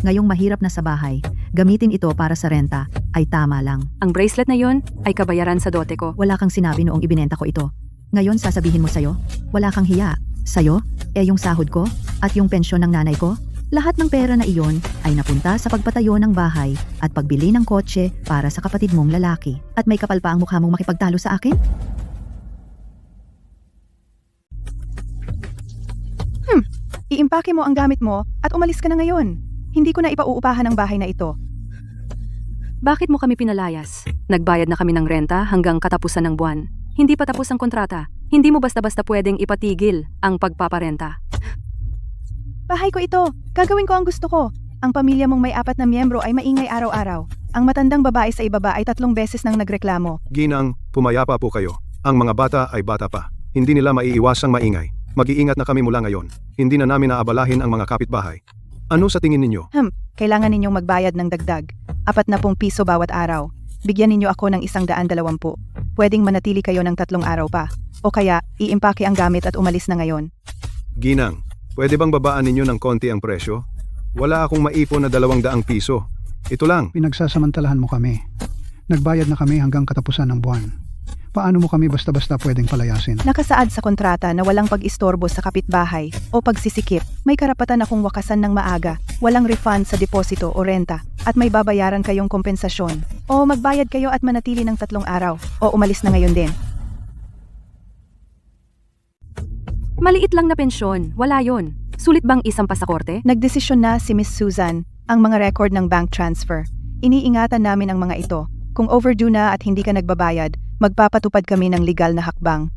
Ngayong mahirap na sa bahay, gamitin ito para sa renta ay tama lang. Ang bracelet na yon ay kabayaran sa dote ko. Wala kang sinabi noong ibinenta ko ito. Ngayon sasabihin mo sa'yo? Wala kang hiya. Sa'yo? Yung sahod ko? At yung pensyon ng nanay ko? Lahat ng pera na iyon ay napunta sa pagpatayo ng bahay at pagbili ng kotse para sa kapatid mong lalaki. At may kapal pa ang mukha mong makipagtalo sa akin? Iimpake mo ang gamit mo at umalis ka na ngayon. Hindi ko na ipauupahan ang bahay na ito. Bakit mo kami pinalayas? Nagbayad na kami ng renta hanggang katapusan ng buwan. Hindi pa tapos ang kontrata. Hindi mo basta-basta pwedeng ipatigil ang pagpaparenta. Bahay ko ito. Gagawin ko ang gusto ko. Ang pamilya mong may 4 na miyembro ay maingay araw-araw. Ang matandang babae sa ibaba ay 3 beses nang nagreklamo. Ginang, pumayapa po kayo. Ang mga bata ay bata pa. Hindi nila maiiwasang maingay. Mag-iingat na kami mula ngayon. Hindi na namin naabalahin ang mga kapitbahay. Ano sa tingin ninyo? Kailangan ninyong magbayad ng dagdag. 40 piso bawat araw. bigyan ninyo ako ng 120. Pwedeng manatili kayo ng 3 araw pa. O kaya, iimpake ang gamit at umalis na ngayon. Ginang, pwede bang babaan ninyo ng konti ang presyo? Wala akong maipon na 200 piso. Ito lang. Pinagsasamantalahan mo kami. Nagbayad na kami hanggang katapusan ng buwan. Paano mo kami basta-basta pwedeng palayasin? Nakasaad sa kontrata na walang pag-istorbo sa kapitbahay o pagsisikip. May karapatan akong wakasan ng maaga, walang refund sa deposito o renta, at may babayaran kayong kompensasyon. O magbayad kayo at manatili ng 3 araw, o umalis na ngayon din. Maliit lang na pensyon, wala yon. Sulit bang isampa sa korte? Nagdesisyon na si Miss Susan ang mga record ng bank transfer. Iniingatan namin ang mga ito. Kung overdue na at hindi ka nagbabayad, magpapatupad kami ng legal na hakbang.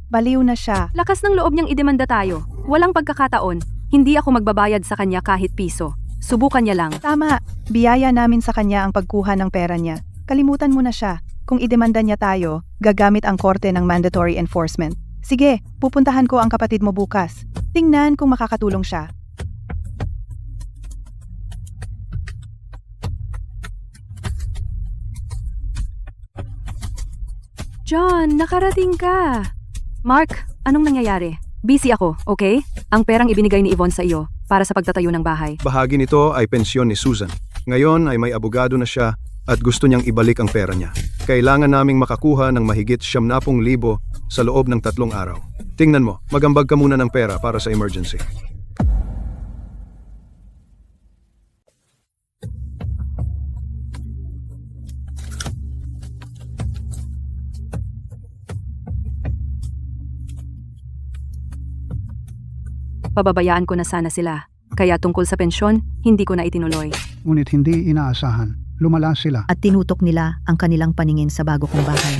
Baliw na siya. Lakas ng loob niyang idemanda tayo. Walang pagkakataon. Hindi ako magbabayad sa kanya kahit piso. Subukan niya lang. Tama, biyaya namin sa kanya ang pagkuha ng pera niya. Kalimutan mo na siya. Kung idemanda niya tayo, gagamit ang korte ng mandatory enforcement. Sige, pupuntahan ko ang kapatid mo bukas. Tingnan kung makakatulong siya. John, nakarating ka. Mark, anong nangyayari? Busy ako, okay? Ang perang ibinigay ni Yvonne sa iyo para sa pagtatayo ng bahay. Bahagi nito ay pensyon ni Susan. Ngayon ay may abogado na siya at gusto niyang ibalik ang pera niya. Kailangan naming makakuha ng mahigit 70,000 sa loob ng 3 araw. Tingnan mo, magambag ka muna ng pera para sa emergency. Pababayaan ko na sana sila. Kaya tungkol sa pensyon, hindi ko na itinuloy. Ngunit hindi inaasahan. Lumala sila. At tinutok nila ang kanilang paningin sa bago kong bahay.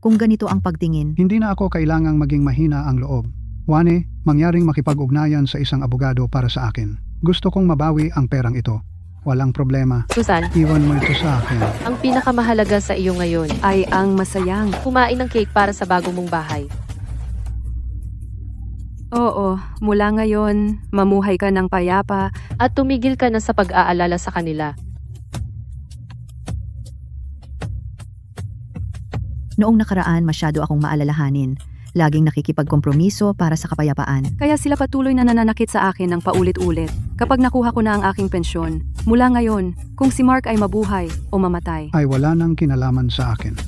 Kung ganito ang pagtingin, Hindi na ako kailangang maging mahina ang loob. Wani, mangyaring makipag-ugnayan sa isang abogado para sa akin. Gusto kong mabawi ang perang ito. Walang problema. Susan, Iwan mo ito sa akin. ang pinakamahalaga sa iyo ngayon, Ay ang masayang. kumain ng cake para sa bago mong bahay. Oo, mula ngayon, mamuhay ka ng payapa. At tumigil ka na sa pag-aalala sa kanila. noong nakaraan masyado akong maalalahanin. Laging nakikipagkompromiso para sa kapayapaan. Kaya sila patuloy na nananakit sa akin ng paulit-ulit. Kapag nakuha ko na ang aking pensyon, mula ngayon, kung si Mark ay mabuhay o mamatay. Ay wala nang kinalaman sa akin.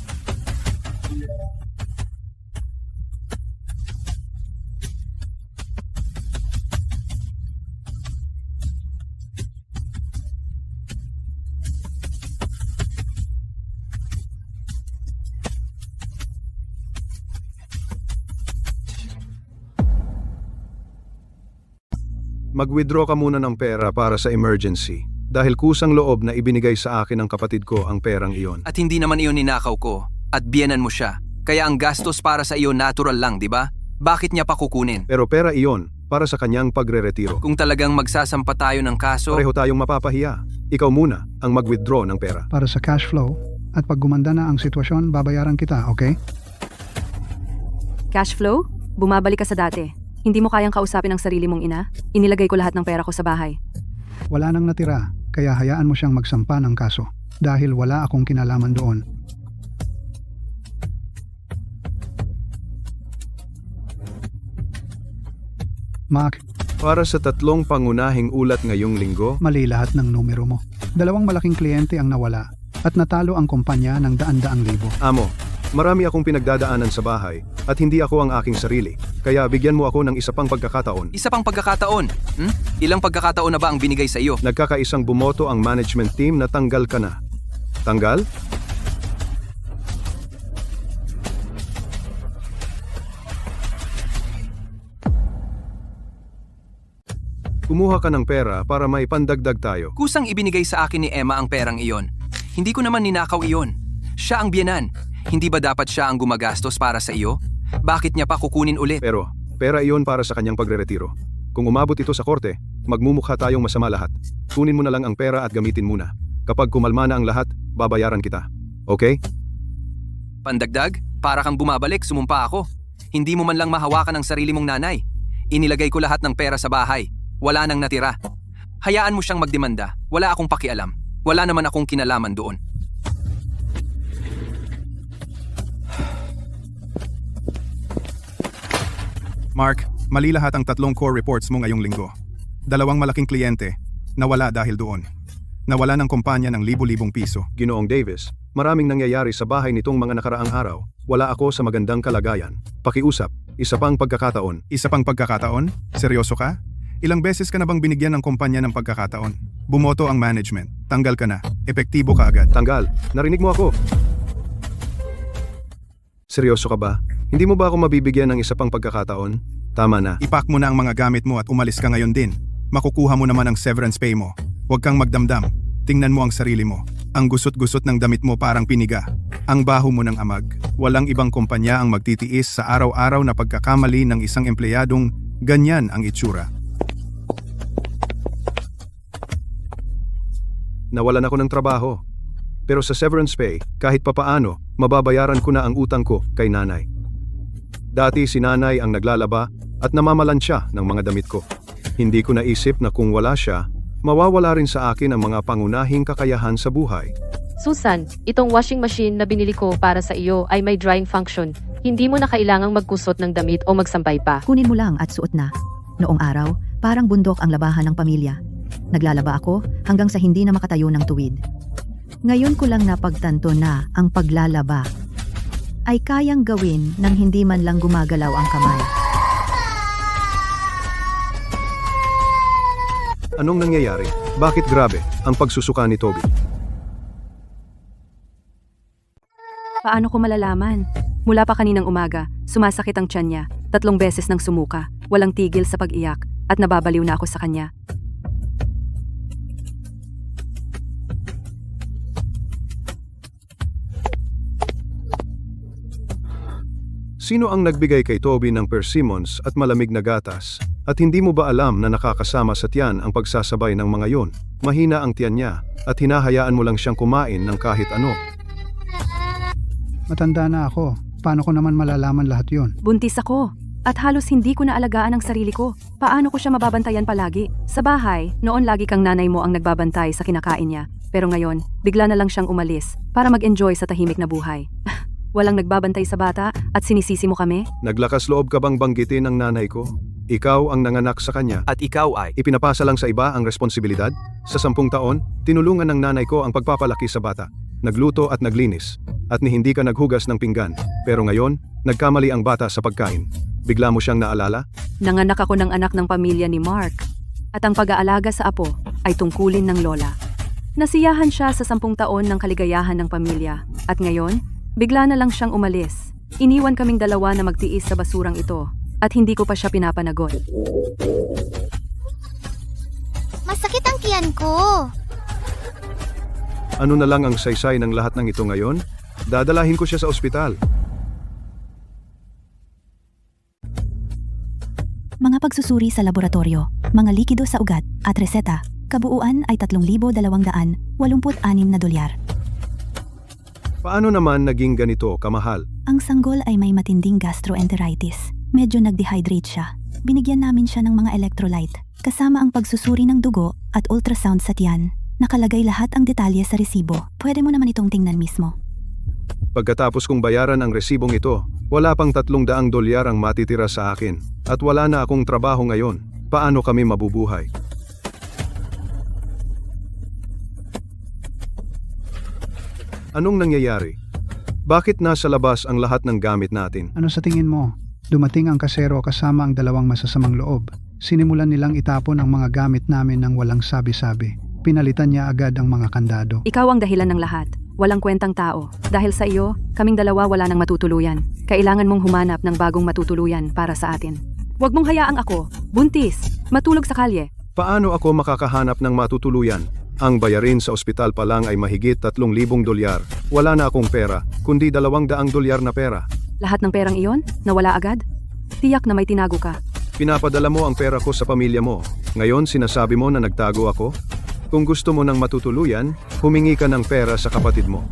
Mag-withdraw ka muna ng pera para sa emergency dahil kusang loob na ibinigay sa akin ng kapatid ko ang perang iyon. At hindi naman iyon ninakaw ko at biyenan mo siya. Kaya ang gastos para sa iyo natural lang, di ba? Bakit niya pa kukunin? Pero pera iyon para sa kanyang pagre-retiro. Kung talagang magsasampa tayo ng kaso, Pareho tayong mapapahiya. Ikaw muna ang mag-withdraw ng pera. Para sa cash flow, at pag gumanda na ang sitwasyon, babayaran kita, okay? Cash flow? Bumabalik ka sa dati. Hindi mo kayang kausapin ang sarili mong ina? Inilagay ko lahat ng pera ko sa bahay. Wala nang natira, kaya hayaan mo siyang magsampa ng kaso. Dahil wala akong kinalaman doon. Mark, Para sa 3 pangunahing ulat ngayong linggo, mali lahat ng numero mo. 2 malaking kliyente ang nawala at natalo ang kumpanya ng daan-daang libo. Amo, marami akong pinagdadaanan sa bahay at hindi ako ang aking sarili. Kaya bigyan mo ako ng isa pang pagkakataon. isa pang pagkakataon. Ilang pagkakataon na ba ang binigay sa iyo? Nagkakaisang bumoto ang management team na tanggal ka na. Tanggal? Kumuha ka ng pera para may pandagdag tayo. Kusang ibinigay sa akin ni Emma ang perang iyon. Hindi ko naman ninakaw iyon. Siya ang biyenan. Hindi ba dapat siya ang gumagastos para sa iyo? Bakit niya pa kukunin ulit? Pero, pera iyon para sa kanyang pagre-retiro. Kung umabot ito sa korte, magmumukha tayong masama lahat. Kunin mo na lang ang pera at gamitin muna. Kapag kumalma na ang lahat, babayaran kita. Okay? Pandagdag? Para kang bumabalik, sumumpa ako. Hindi mo man lang mahawakan ang sarili mong nanay. Inilagay ko lahat ng pera sa bahay. Wala nang natira. Hayaan mo siyang magdemanda. Wala akong pakialam. Wala naman akong kinalaman doon. Mark, mali lahat ang 3 core reports mo ngayong linggo. 2 malaking kliyente, nawala dahil doon. Nawala ng kumpanya ng libo-libong piso. Ginoong Davis, maraming nangyayari sa bahay nitong mga nakaraang araw. Wala ako sa magandang kalagayan. Pakiusap, isa pang pagkakataon. Isa pang pagkakataon? Seryoso ka? Ilang beses ka na bang binigyan ng kumpanya ng pagkakataon? Bumoto ang management. Tanggal ka na. Epektibo ka agad. Tanggal, narinig mo ako. Seryoso ka ba? Hindi mo ba ako mabibigyan ng isa pang pagkakataon? Tama na. Ipak mo na ang mga gamit mo at umalis ka ngayon din. Makukuha mo naman ang severance pay mo. Huwag kang magdamdam. Tingnan mo ang sarili mo. Ang gusot-gusot ng damit mo parang piniga. Ang baho mo ng amag. Walang ibang kumpanya ang magtitiis sa araw-araw na pagkakamali ng isang empleyadong ganyan ang itsura. Nawalan ako ng trabaho. Pero sa severance pay, kahit papaano, mababayaran ko na ang utang ko kay nanay. Dati si nanay ang naglalaba at namamalansya ng mga damit ko. Hindi ko naisip na kung wala siya, mawawala rin sa akin ang mga pangunahing kakayahan sa buhay. Susan, itong washing machine na binili ko para sa iyo ay may drying function. Hindi mo na kailangang magkusot ng damit o magsampay pa. Kunin mo lang at suot na. Noong araw, parang bundok ang labahan ng pamilya. Naglalaba ako hanggang sa hindi na makatayo ng tuwid. Ngayon ko lang napagtanto na ang paglalaba ay kayang gawin nang hindi man lang gumagalaw ang kamay. Anong nangyayari? Bakit grabe ang pagsusuka ni Toby? Paano ko malalaman? Mula pa kaninang umaga, sumasakit ang tiyan niya. 3 beses nang sumuka, walang tigil sa pag-iyak, at nababaliw na ako sa kanya. Sino ang nagbigay kay Toby ng persimmons at malamig na gatas? At hindi mo ba alam na nakakasama sa tiyan ang pagsasabay ng mga yon? Mahina ang tiyan niya at hinahayaan mo lang siyang kumain ng kahit ano. Matanda na ako. Paano ko naman malalaman lahat yon? Buntis ako, at halos hindi ko na alagaan ang sarili ko. Paano ko siya mababantayan palagi? Sa bahay, noon lagi kang nanay mo ang nagbabantay sa kinakain niya. Pero ngayon, bigla na lang siyang umalis para mag-enjoy sa tahimik na buhay. Walang nagbabantay sa bata at sinisisi mo kami? Naglakas loob ka bang banggitin ang nanay ko? Ikaw ang nanganak sa kanya. At ikaw ay, Ipinapasa lang sa iba ang responsibilidad? Sa 10 taon, tinulungan ng nanay ko ang pagpapalaki sa bata. Nagluto at naglinis. At ni hindi ka naghugas ng pinggan. Pero ngayon, nagkamali ang bata sa pagkain. Bigla mo siyang naalala? Nanganak ako ng anak ng pamilya ni Mark. At ang pag-aalaga sa apo ay tungkulin ng lola. Nasiyahan siya sa 10 taon ng kaligayahan ng pamilya. At ngayon, bigla na lang siyang umalis. Iniwan kaming dalawa na magtiis sa basurang ito. At hindi ko pa siya pinapanagot. Masakit ang tiyan ko. Ano na lang ang saysay ng lahat ng ito ngayon? Dadalahin ko siya sa ospital. Mga pagsusuri sa laboratorio, mga likido sa ugat at reseta, kabuuan ay $3,286. Paano naman naging ganito kamahal? Ang sanggol ay may matinding gastroenteritis. Medyo nag-dehydrate siya. Binigyan namin siya ng mga electrolyte, kasama ang pagsusuri ng dugo at ultrasound sa tiyan. Nakalagay lahat ang detalye sa resibo. Pwede mo naman itong tingnan mismo. Pagkatapos kong bayaran ang resibong ito, wala pang $300 ang matitira sa akin. At wala na akong trabaho ngayon. Paano kami mabubuhay? Anong nangyayari? Bakit nasa labas ang lahat ng gamit natin? Ano sa tingin mo? Dumating ang kasero kasama ang 2 masasamang loob. Sinimulan nilang itapon ang mga gamit namin ng walang sabi-sabi. Pinalitan niya agad ang mga kandado. Ikaw ang dahilan ng lahat. Walang kwentang tao. Dahil sa iyo, kaming dalawa wala nang matutuluyan. Kailangan mong humanap ng bagong matutuluyan para sa atin. Huwag mong hayaang ako, buntis, matulog sa kalye. Paano ako makakahanap ng matutuluyan? Ang bayarin sa ospital pa lang ay mahigit $3,000. Wala na akong pera, kundi $200 na pera. Lahat ng perang iyon, nawala agad? Tiyak na may tinago ka. Pinapadala mo ang pera ko sa pamilya mo. Ngayon sinasabi mo na nagtago ako? Kung gusto mo ng matutuluyan, humingi ka ng pera sa kapatid mo.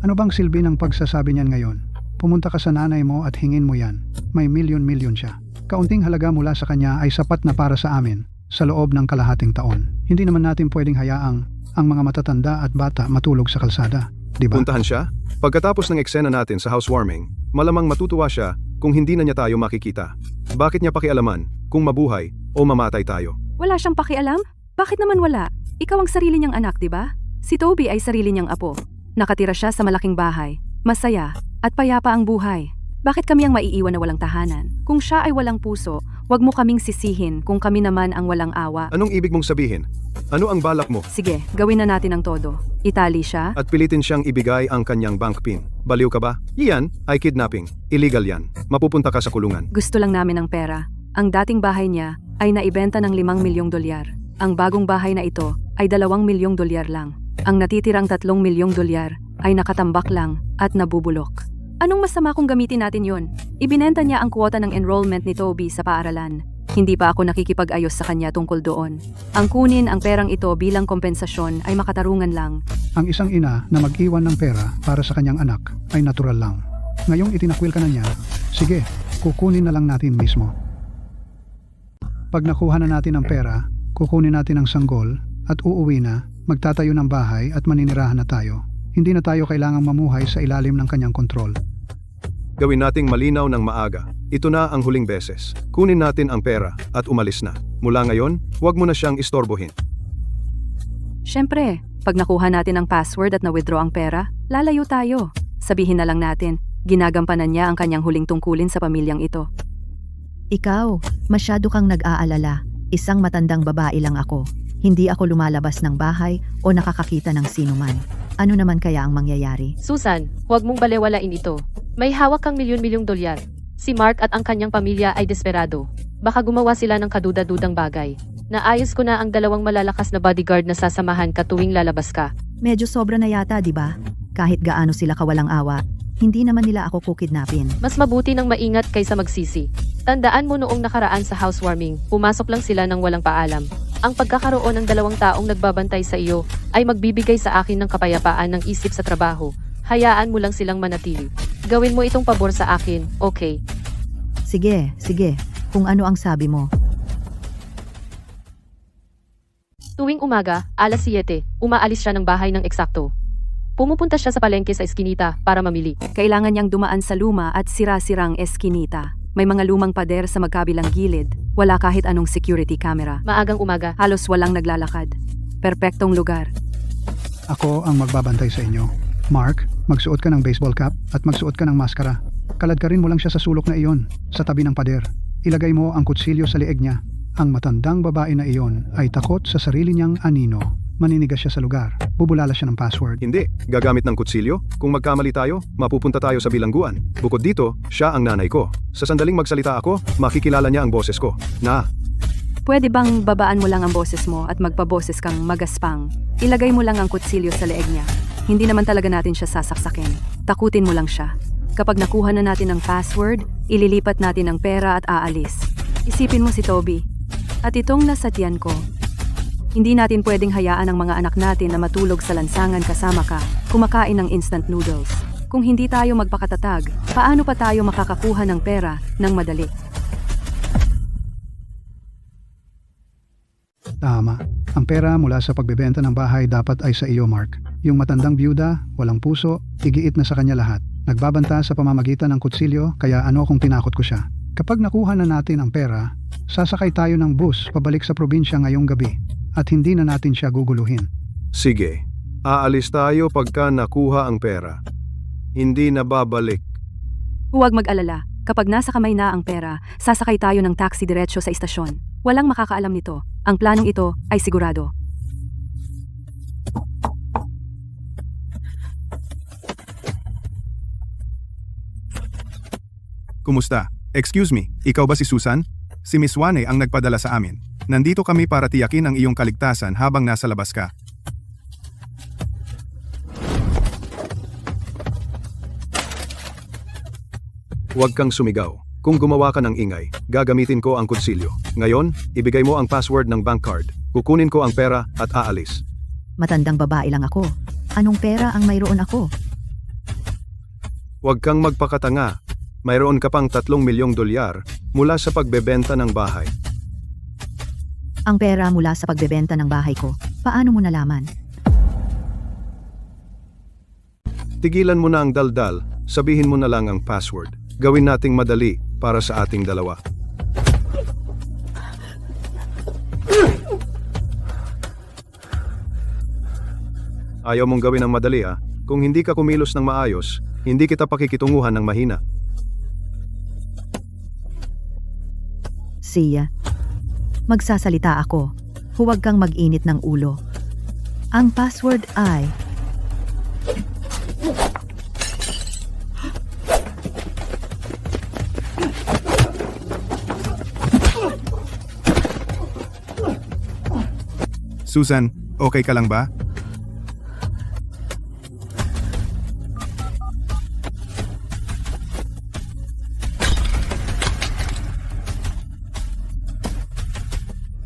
Ano bang silbi ng pagsasabi niyan ngayon? Pumunta ka sa nanay mo at hingin mo yan. May milyon-milyon siya. Kaunting halaga mula sa kanya ay sapat na para sa amin. sa loob ng kalahating taon. Hindi naman natin pwedeng hayaang ang mga matatanda at bata matulog sa kalsada, di ba? Puntahan siya? Pagkatapos ng eksena natin sa housewarming, malamang matutuwa siya kung hindi na niya tayo makikita. Bakit niya pakialaman kung mabuhay o mamatay tayo? Wala siyang pakialam? Bakit naman wala? Ikaw ang sarili niyang anak, di ba? Si Toby ay sarili niyang apo. Nakatira siya sa malaking bahay. Masaya at payapa ang buhay. Bakit kami ang maiiwan na walang tahanan? Kung siya ay walang puso, wag mo kaming sisihin kung kami naman ang walang awa. Anong ibig mong sabihin? Ano ang balak mo? Sige, gawin na natin ang todo. Itali siya. At pilitin siyang ibigay ang kanyang bank pin. Baliw ka ba? Iyan ay kidnapping. Illegal yan. Mapupunta ka sa kulungan. Gusto lang namin ng pera. Ang dating bahay niya ay naibenta ng $5 milyong. Ang bagong bahay na ito ay $2 milyong lang. Ang natitirang $3 milyong ay nakatambak lang at nabubulok. Anong masama kung gamitin natin yon? Ibinenta niya ang kwota ng enrollment ni Toby sa paaralan. Hindi pa ako nakikipag-ayos sa kanya tungkol doon. Ang kunin ang perang ito bilang kompensasyon ay makatarungan lang. Ang isang ina na mag-iwan ng pera para sa kanyang anak ay natural lang. Ngayong itinakwil ka na niya, sige, kukunin na lang natin mismo. Pag nakuha na natin ang pera, kukunin natin ang sanggol at uuwi na, magtatayo ng bahay at maninirahan na tayo. Hindi na tayo kailangang mamuhay sa ilalim ng kanyang kontrol. Gawin nating malinaw ng maaga. Ito na ang huling beses. Kunin natin ang pera at umalis na. Mula ngayon, huwag mo na siyang istorbohin. Siyempre, pag nakuha natin ang password at na-withdraw ang pera, lalayo tayo. Sabihin na lang natin, ginagampanan niya ang kanyang huling tungkulin sa pamilyang ito. Ikaw, masyado kang nag-aalala. Isang matandang babae lang ako. Hindi ako lumalabas ng bahay o nakakakita ng sinuman. Ano naman kaya ang mangyayari? Susan, huwag mong balewalain ito. May hawak kang milyon-milyong dolyar. Si Mark at ang kanyang pamilya ay desperado. Baka gumawa sila ng kaduda-dudang bagay. Naayos ko na ang 2 malalakas na bodyguard na sasamahan ka tuwing lalabas ka. Medyo sobra na yata, di ba? Kahit gaano sila kawalang awa, hindi naman nila ako kukidnapin. Mas mabuti ng maingat kaysa magsisi. Tandaan mo noong nakaraan sa housewarming, pumasok lang sila ng walang paalam. Ang pagkakaroon ng 2 taong nagbabantay sa iyo ay magbibigay sa akin ng kapayapaan ng isip sa trabaho. Hayaan mo lang silang manatili. Gawin mo itong pabor sa akin, okay? Sige, kung ano ang sabi mo. Tuwing umaga, alas 7, umaalis siya ng bahay ng eksakto. Pumupunta siya sa palengke sa eskinita para mamili. Kailangan niyang dumaan sa luma at sira-sirang eskinita. May mga lumang pader sa magkabilang gilid. Wala kahit anong security camera. Maagang umaga. Halos walang naglalakad. Perpektong lugar. Ako ang magbabantay sa inyo. Mark, magsuot ka ng baseball cap at magsuot ka ng maskara. Kaladkarin mo lang siya sa sulok na iyon, sa tabi ng pader. Ilagay mo ang kutsilyo sa lieg niya. Ang matandang babae na iyon ay takot sa sarili niyang anino. Maninigas siya sa lugar. Bubulala siya ng password. Hindi. Gagamit ng kutsilyo? Kung magkamali tayo, mapupunta tayo sa bilangguan. Bukod dito, siya ang nanay ko. Sa sandaling magsalita ako, makikilala niya ang boses ko. Pwede bang babaan mo lang ang boses mo at magpaboses kang magaspang? Ilagay mo lang ang kutsilyo sa leeg niya. Hindi naman talaga natin siya sasaksakin. Takutin mo lang siya. Kapag nakuha na natin ang password, ililipat natin ang pera at aalis. Isipin mo si Toby. At itong nasa tiyan ko. Hindi natin pwedeng hayaan ang mga anak natin na matulog sa lansangan kasama ka, kumakain ng instant noodles. Kung hindi tayo magpakatatag, paano pa tayo makakakuha ng pera ng madali? Tama. Ang pera mula sa pagbebenta ng bahay dapat ay sa iyo, Mark. Yung matandang byuda, walang puso, igiit na sa kanya lahat. Nagbabanta sa pamamagitan ng kutsilyo, kaya ano kung tinakot ko siya. Kapag nakuha na natin ang pera, sasakay tayo ng bus pabalik sa probinsya ngayong gabi. At hindi na natin siya guguluhin. Sige. Aalis tayo pagka nakuha ang pera. Hindi na babalik. Huwag mag-alala. Kapag nasa kamay na ang pera, sasakay tayo ng taxi diretsyo sa istasyon. Walang makakaalam nito. Ang planong ito ay sigurado. Kumusta? Excuse me, ikaw ba si Susan? Si Miss Wane ang nagpadala sa amin. Nandito kami para tiyakin ang iyong kaligtasan habang nasa labas ka. Huwag kang sumigaw. Kung gumawa ka ng ingay, gagamitin ko ang kutsilyo. Ngayon, ibigay mo ang password ng bank card. Kukunin ko ang pera at aalis. Matandang babae lang ako. Anong pera ang mayroon ako? Huwag kang magpakatanga. Mayroon ka pang $3 milyong mula sa pagbebenta ng bahay. Ang pera mula sa pagbebenta ng bahay ko. Paano mo nalaman? Tigilan mo na ang daldal, sabihin mo na lang ang password. Gawin nating madali para sa ating dalawa. Ayaw mong gawin ng madali ah. Kung hindi ka kumilos ng maayos, hindi kita pakikitunguhan ng mahina. Siya. Magsasalita ako. Huwag kang mag-init ng ulo. Ang password ay... Susan, okay ka lang ba?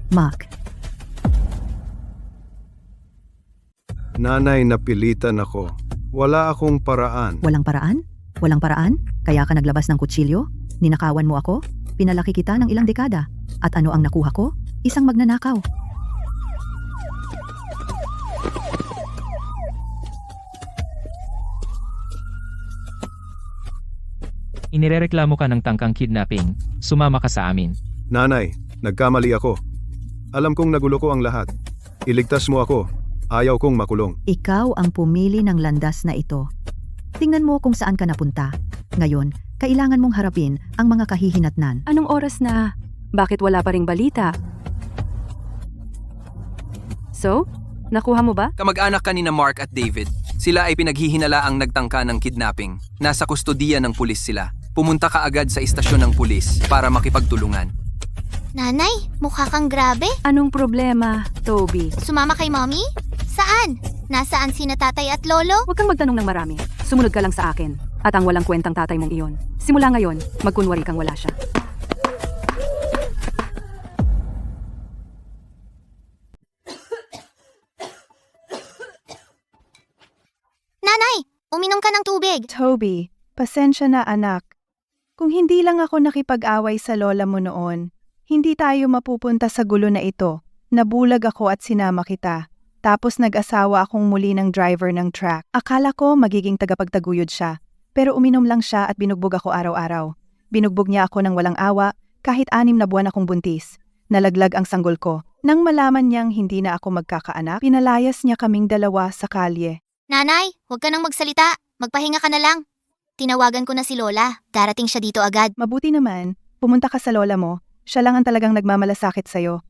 Mac. Nanay, napilitan ako. Wala akong paraan. Walang paraan? Walang paraan? Kaya ka naglabas ng kutsilyo? Ninakawan mo ako? Pinalaki kita ng ilang dekada. At ano ang nakuha ko? Isang magnanakaw. Inirereklamo ka ng tangkang kidnapping, sumama ka sa amin. Nanay, nagkamali ako. Alam kong nagulo ko ang lahat. Iligtas mo ako. Ayaw kong makulong. Ikaw ang pumili ng landas na ito. Tingnan mo kung saan ka napunta. Ngayon, kailangan mong harapin ang mga kahihinatnan. Anong oras na? Bakit wala pa ring balita? So, nakuha mo ba? Kamag-anak ka ni na Mark at David. Sila ay pinaghihinala ang nagtangka ng kidnapping. Nasa kustodiya ng pulis sila. Pumunta ka agad sa istasyon ng pulis para makipagtulungan. Nanay, mukha kang grabe. Anong problema, Toby? Sumama kay mommy? Saan? Nasaan sina tatay at lolo? Huwag kang magtanong ng marami. Sumunod ka lang sa akin. At ang walang kwentang tatay mong iyon. Simula ngayon, magkunwari kang wala siya. Nanay, uminom ka ng tubig. Toby, pasensya na anak. Kung hindi lang ako nakipag-away sa lola mo noon, hindi tayo mapupunta sa gulo na ito. Nabulag ako at sinama kita. Tapos nag-asawa akong muli ng driver ng truck. Akala ko magiging tagapagtaguyod siya. Pero uminom lang siya at binugbog ako araw-araw. Binugbog niya ako ng walang awa kahit 6 na buwan akong buntis. Nalaglag ang sanggol ko. Nang malaman niyang hindi na ako magkakaanak, pinalayas niya kaming dalawa sa kalye. Nanay, huwag ka nang magsalita. Magpahinga ka na lang. Tinawagan ko na si Lola. Darating siya dito agad. Mabuti naman, pumunta ka sa lola mo. Siya lang ang talagang nagmamalasakit sa'yo.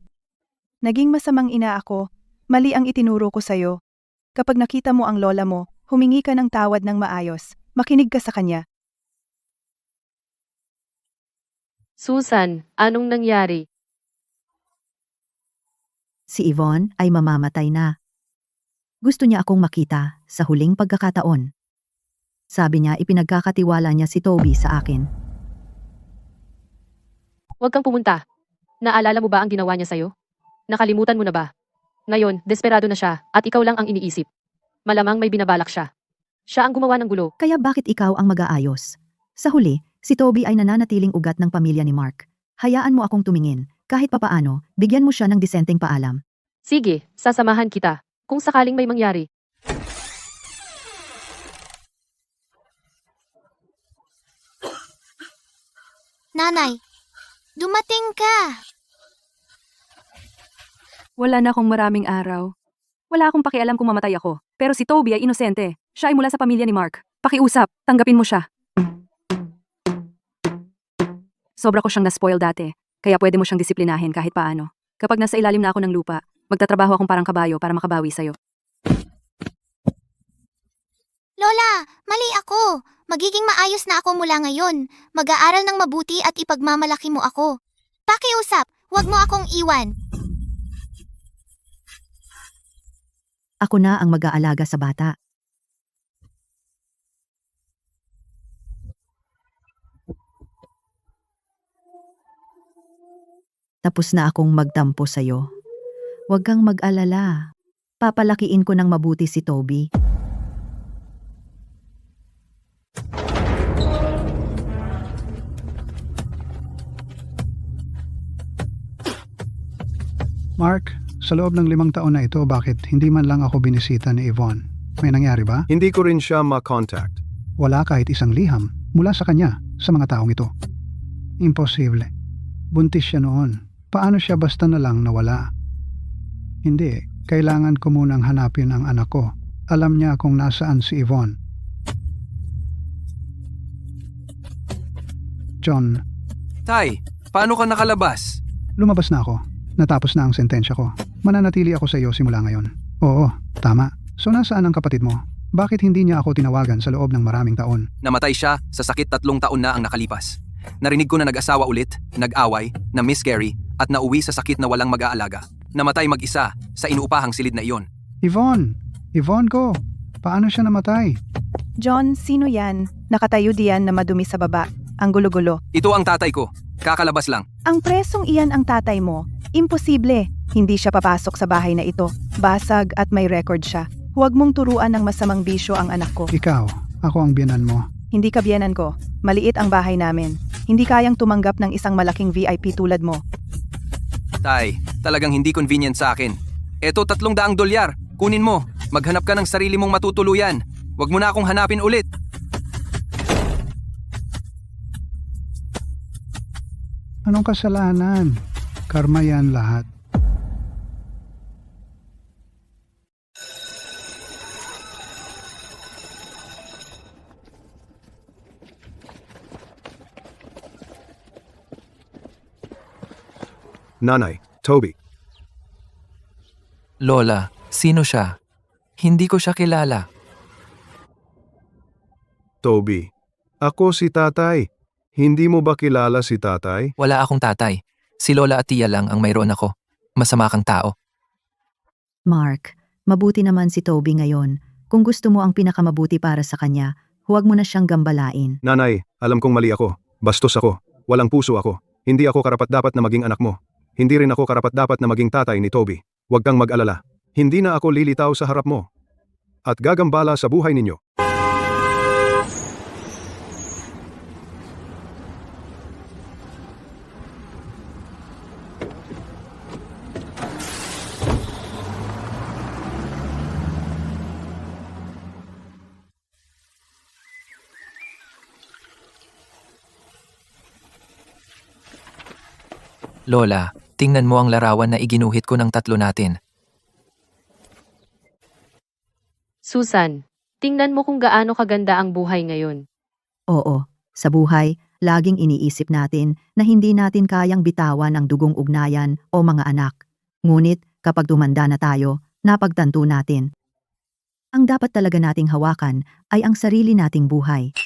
Naging masamang ina ako. Mali ang itinuro ko sa'yo. Kapag nakita mo ang lola mo, humingi ka ng tawad ng maayos. Makinig ka sa kanya. Susan, anong nangyari? Si Yvonne ay mamamatay na. Gusto niya akong makita sa huling pagkakataon. Sabi niya ipinagkakatiwala niya si Toby sa akin. Huwag kang pumunta. Naalala mo ba ang ginawa niya sa'yo? Nakalimutan mo na ba? Ngayon, desperado na siya at ikaw lang ang iniisip. Malamang may binabalak siya. Siya ang gumawa ng gulo. Kaya bakit ikaw ang mag-aayos? Sa huli, si Toby ay nananatiling ugat ng pamilya ni Mark. Hayaan mo akong tumingin. Kahit papaano, bigyan mo siya ng disenteng paalam. Sige, sasamahan kita. Kung sakaling may mangyari. Nanay, dumating ka. Wala na akong maraming araw. Wala akong pakialam kung mamatay ako. Pero si Toby ay inosente. Siya ay mula sa pamilya ni Mark. Pakiusap, tanggapin mo siya. Sobra ko siyang na-spoil dati. Kaya pwede mo siyang disiplinahin kahit paano. Kapag nasa ilalim na ako ng lupa, magtatrabaho akong parang kabayo para makabawi sa'yo. Lola, mali ako. Magiging maayos na ako mula ngayon. Mag-aaral ng mabuti at ipagmamalaki mo ako. Pakiusap, huwag mo akong iwan. Ako na ang mag-aalaga sa bata. Tapos na akong magtampo sa'yo. Huwag kang mag-alala. Papalakiin ko ng mabuti si Toby. Mark, sa loob ng 5 taon na ito, bakit hindi man lang ako binisita ni Yvonne? May nangyari ba? Hindi ko rin siya ma-contact. Wala kahit isang liham mula sa kanya sa mga taong ito. Imposible. Buntis siya noon. Paano siya basta na lang nawala? Hindi, kailangan ko munang hanapin ang anak ko. Alam niya kung nasaan si Yvonne. John, Tay, paano ka nakalabas? lumabas na ako. Natapos na ang sentensya ko. Mananatili ako sa iyo simula ngayon. Oo, tama. So nasaan ang kapatid mo? Bakit hindi niya ako tinawagan sa loob ng maraming taon? Namatay siya sa sakit 3 taon na ang nakalipas. Narinig ko na nag-asawa ulit, nag-away, na miscarry, at nauwi sa sakit na walang mag-aalaga. Namatay mag-isa sa inuupahang silid na iyon. Yvonne! Yvonne ko! Paano siya namatay? John, sino yan? Nakatayo diyan na madumi sa baba. Ang gulo-gulo. Ito ang tatay ko. Kakalabas lang. Ang presong iyan ang tatay mo. Imposible. Hindi siya papasok sa bahay na ito. Basag at may record siya. Huwag mong turuan ng masamang bisyo ang anak ko. Ikaw, ako ang biyanan mo. Hindi ka biyanan ko. Maliit ang bahay namin. Hindi kayang tumanggap ng isang malaking VIP tulad mo. Tay, talagang hindi convenient sa akin. Eto $300. Kunin mo. Maghanap ka ng sarili mong matutuluyan. Huwag mo na akong hanapin ulit. Anong kasalanan? Karma yan lahat. Nanay, Toby. Lola, sino siya? Hindi ko siya kilala. Toby. Ako si tatay. Hindi mo ba kilala si tatay? Wala akong tatay. Si Lola at Tia lang ang mayroon ako. Masama kang tao. Mark, mabuti naman si Toby ngayon. Kung gusto mo ang pinakamabuti para sa kanya, huwag mo na siyang gambalain. Nanay, alam kong mali ako. Bastos ako. Walang puso ako. Hindi ako karapat-dapat na maging anak mo. Hindi rin ako karapat-dapat na maging tatay ni Toby. Huwag kang mag-alala. Hindi na ako lilitaw sa harap mo. At gagambala sa buhay ninyo. Lola, tingnan mo ang larawan na iginuhit ko ng 3 natin. Susan, tingnan mo kung gaano kaganda ang buhay ngayon. Oo, sa buhay, laging iniisip natin na hindi natin kayang bitawan ang dugong ugnayan o mga anak. Ngunit kapag tumanda na tayo, napagtanto natin. Ang dapat talaga nating hawakan ay ang sarili nating buhay.